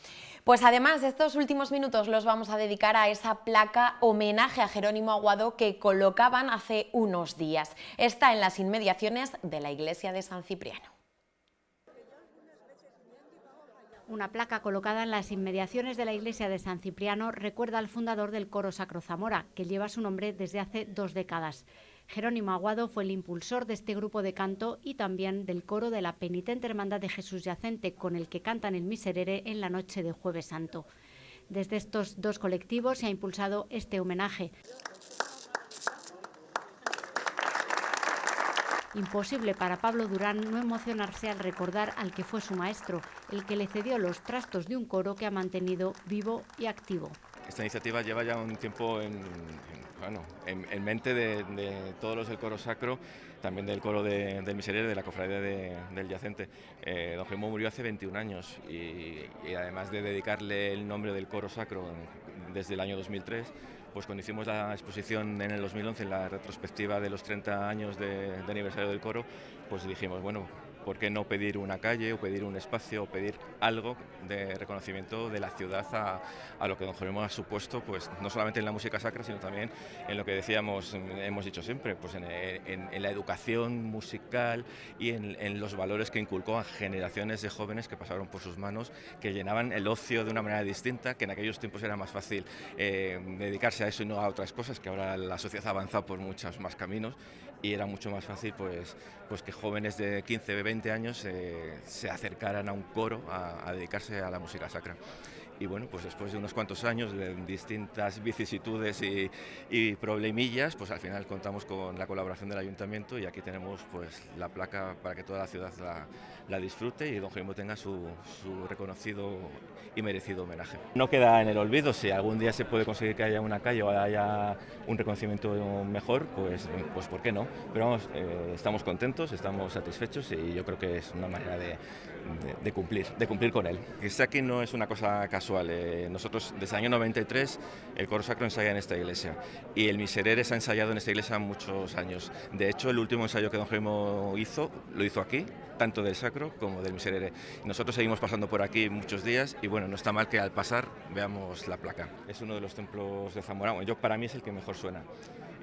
Pues además, estos últimos minutos los vamos a dedicar a esa placa homenaje a Jerónimo Aguado que colocaban hace unos días. Está en las inmediaciones de la iglesia de San Cipriano. Una placa colocada en las inmediaciones de la iglesia de San Cipriano recuerda al fundador del Coro Sacro Zamora, que lleva su nombre desde hace 2 décadas. Jerónimo Aguado fue el impulsor de este grupo de canto y también del coro de la Penitente Hermandad de Jesús Yacente, con el que cantan el Miserere en la noche de Jueves Santo. Desde estos 2 colectivos se ha impulsado este homenaje. Imposible para Pablo Durán no emocionarse al recordar al que fue su maestro, el que le cedió los trastos de un coro que ha mantenido vivo y activo. Esta iniciativa lleva ya un tiempo en mente de todos los del coro sacro, también del coro del Miserere, de la cofradía del Yacente. Don Jerónimo murió hace 21 años y además de dedicarle el nombre del coro sacro desde el año 2003, pues cuando hicimos la exposición en el 2011, en la retrospectiva de los 30 años de aniversario del coro, pues dijimos, bueno, ¿por qué no pedir una calle o pedir un espacio o pedir algo de reconocimiento de la ciudad a lo que don Jerónimo ha supuesto, pues no solamente en la música sacra, sino también en lo que decíamos, hemos dicho siempre, pues en la educación musical y en los valores que inculcó a generaciones de jóvenes que pasaron por sus manos, que llenaban el ocio de una manera distinta, que en aquellos tiempos era más fácil dedicarse a eso y no a otras cosas, que ahora la sociedad ha avanzado por muchos más caminos y era mucho más fácil pues que jóvenes de 15, 20 años se acercaran a un coro a dedicarse a la música sacra. Y bueno, pues después de unos cuantos años de distintas vicisitudes y problemillas, pues al final contamos con la colaboración del ayuntamiento y aquí tenemos pues la placa para que toda la ciudad la disfrute y don Jerónimo tenga su reconocido y merecido homenaje. No queda en el olvido, si algún día se puede conseguir que haya una calle o haya un reconocimiento mejor, pues ¿por qué no? Pero vamos, estamos contentos, estamos satisfechos y yo creo que es una manera de cumplir con él. Este aquí no es una cosa casual. Nosotros desde el año 93 el coro sacro ensaya en esta iglesia y el Miserere se ha ensayado en esta iglesia muchos años. De hecho, el último ensayo que don Jerónimo lo hizo aquí, tanto del sacro como del Miserere. Nosotros seguimos pasando por aquí muchos días y bueno, no está mal que al pasar veamos la placa. Es uno de los templos de Zamora, para mí es el que mejor suena.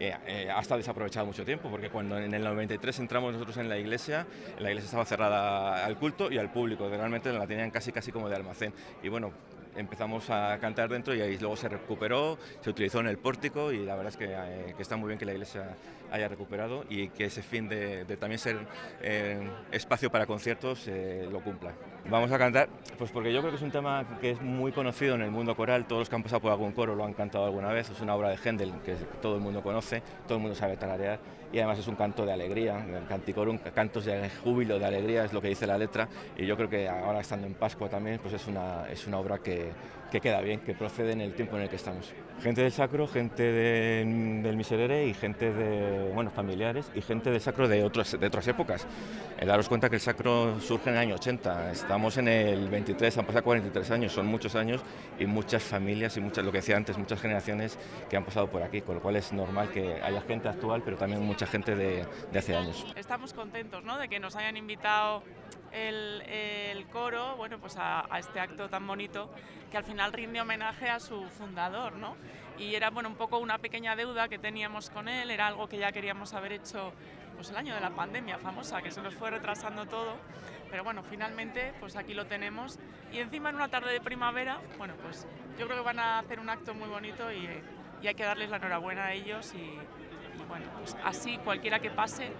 Ha estado desaprovechado mucho tiempo porque cuando en el 93 entramos nosotros en la iglesia estaba cerrada al culto y al público, realmente la tenían casi como de almacén y bueno, empezamos a cantar dentro y ahí luego se recuperó, se utilizó en el pórtico y la verdad es que está muy bien que la iglesia haya recuperado y que ese fin de también ser espacio para conciertos lo cumpla. Vamos a cantar, pues porque yo creo que es un tema que es muy conocido en el mundo coral, todos los que han pasado por algún coro lo han cantado alguna vez, es una obra de Händel que todo el mundo conoce, todo el mundo sabe tararear y además es un canto de alegría, el canticorum, cantos de júbilo, de alegría, es lo que dice la letra y yo creo que ahora estando en Pascua también pues es una obra que queda bien, que procede en el tiempo en el que estamos. Gente del sacro, gente del Miserere y gente de familiares y gente del sacro de otras épocas. Daros cuenta que el sacro surge en el año 80, estamos en el 23, han pasado 43 años, son muchos años y muchas familias y muchas, lo que decía antes, muchas generaciones que han pasado por aquí, con lo cual es normal que haya gente actual, pero también mucha gente de hace años. Estamos contentos, ¿no?, de que nos hayan invitado el coro, bueno, pues a este acto tan bonito que al final rinde homenaje a su fundador, ¿no? Y era un poco una pequeña deuda que teníamos con él, era algo que ya queríamos haber hecho pues el año de la pandemia famosa, que se nos fue retrasando todo, pero bueno, finalmente pues aquí lo tenemos y encima en una tarde de primavera, bueno, pues yo creo que van a hacer un acto muy bonito y hay que darles la enhorabuena a ellos y bueno, pues así cualquiera que pase,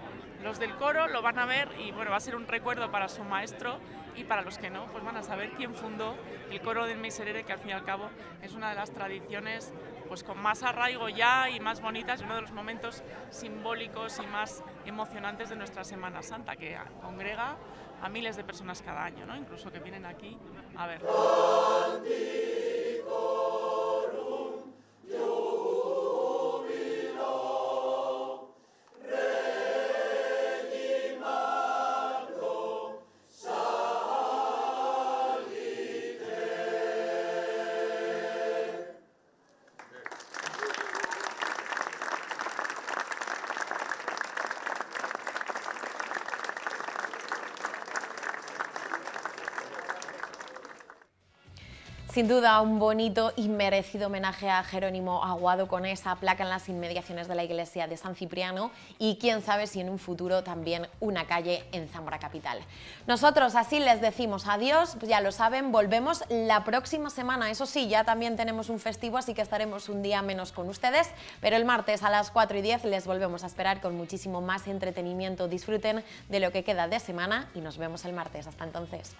los del coro lo van a ver y bueno, va a ser un recuerdo para su maestro y para los que no, pues van a saber quién fundó el coro del Miserere, que al fin y al cabo es una de las tradiciones pues con más arraigo ya y más bonitas y uno de los momentos simbólicos y más emocionantes de nuestra Semana Santa, que congrega a miles de personas cada año, ¿no?, incluso que vienen aquí a verlo. Sin duda, un bonito y merecido homenaje a Jerónimo Aguado con esa placa en las inmediaciones de la iglesia de San Cipriano y quién sabe si en un futuro también una calle en Zamora capital. Nosotros así les decimos adiós, ya lo saben, volvemos la próxima semana. Eso sí, ya también tenemos un festivo, así que estaremos un día menos con ustedes, pero el martes a las 4:10 les volvemos a esperar con muchísimo más entretenimiento. Disfruten de lo que queda de semana y nos vemos el martes. Hasta entonces.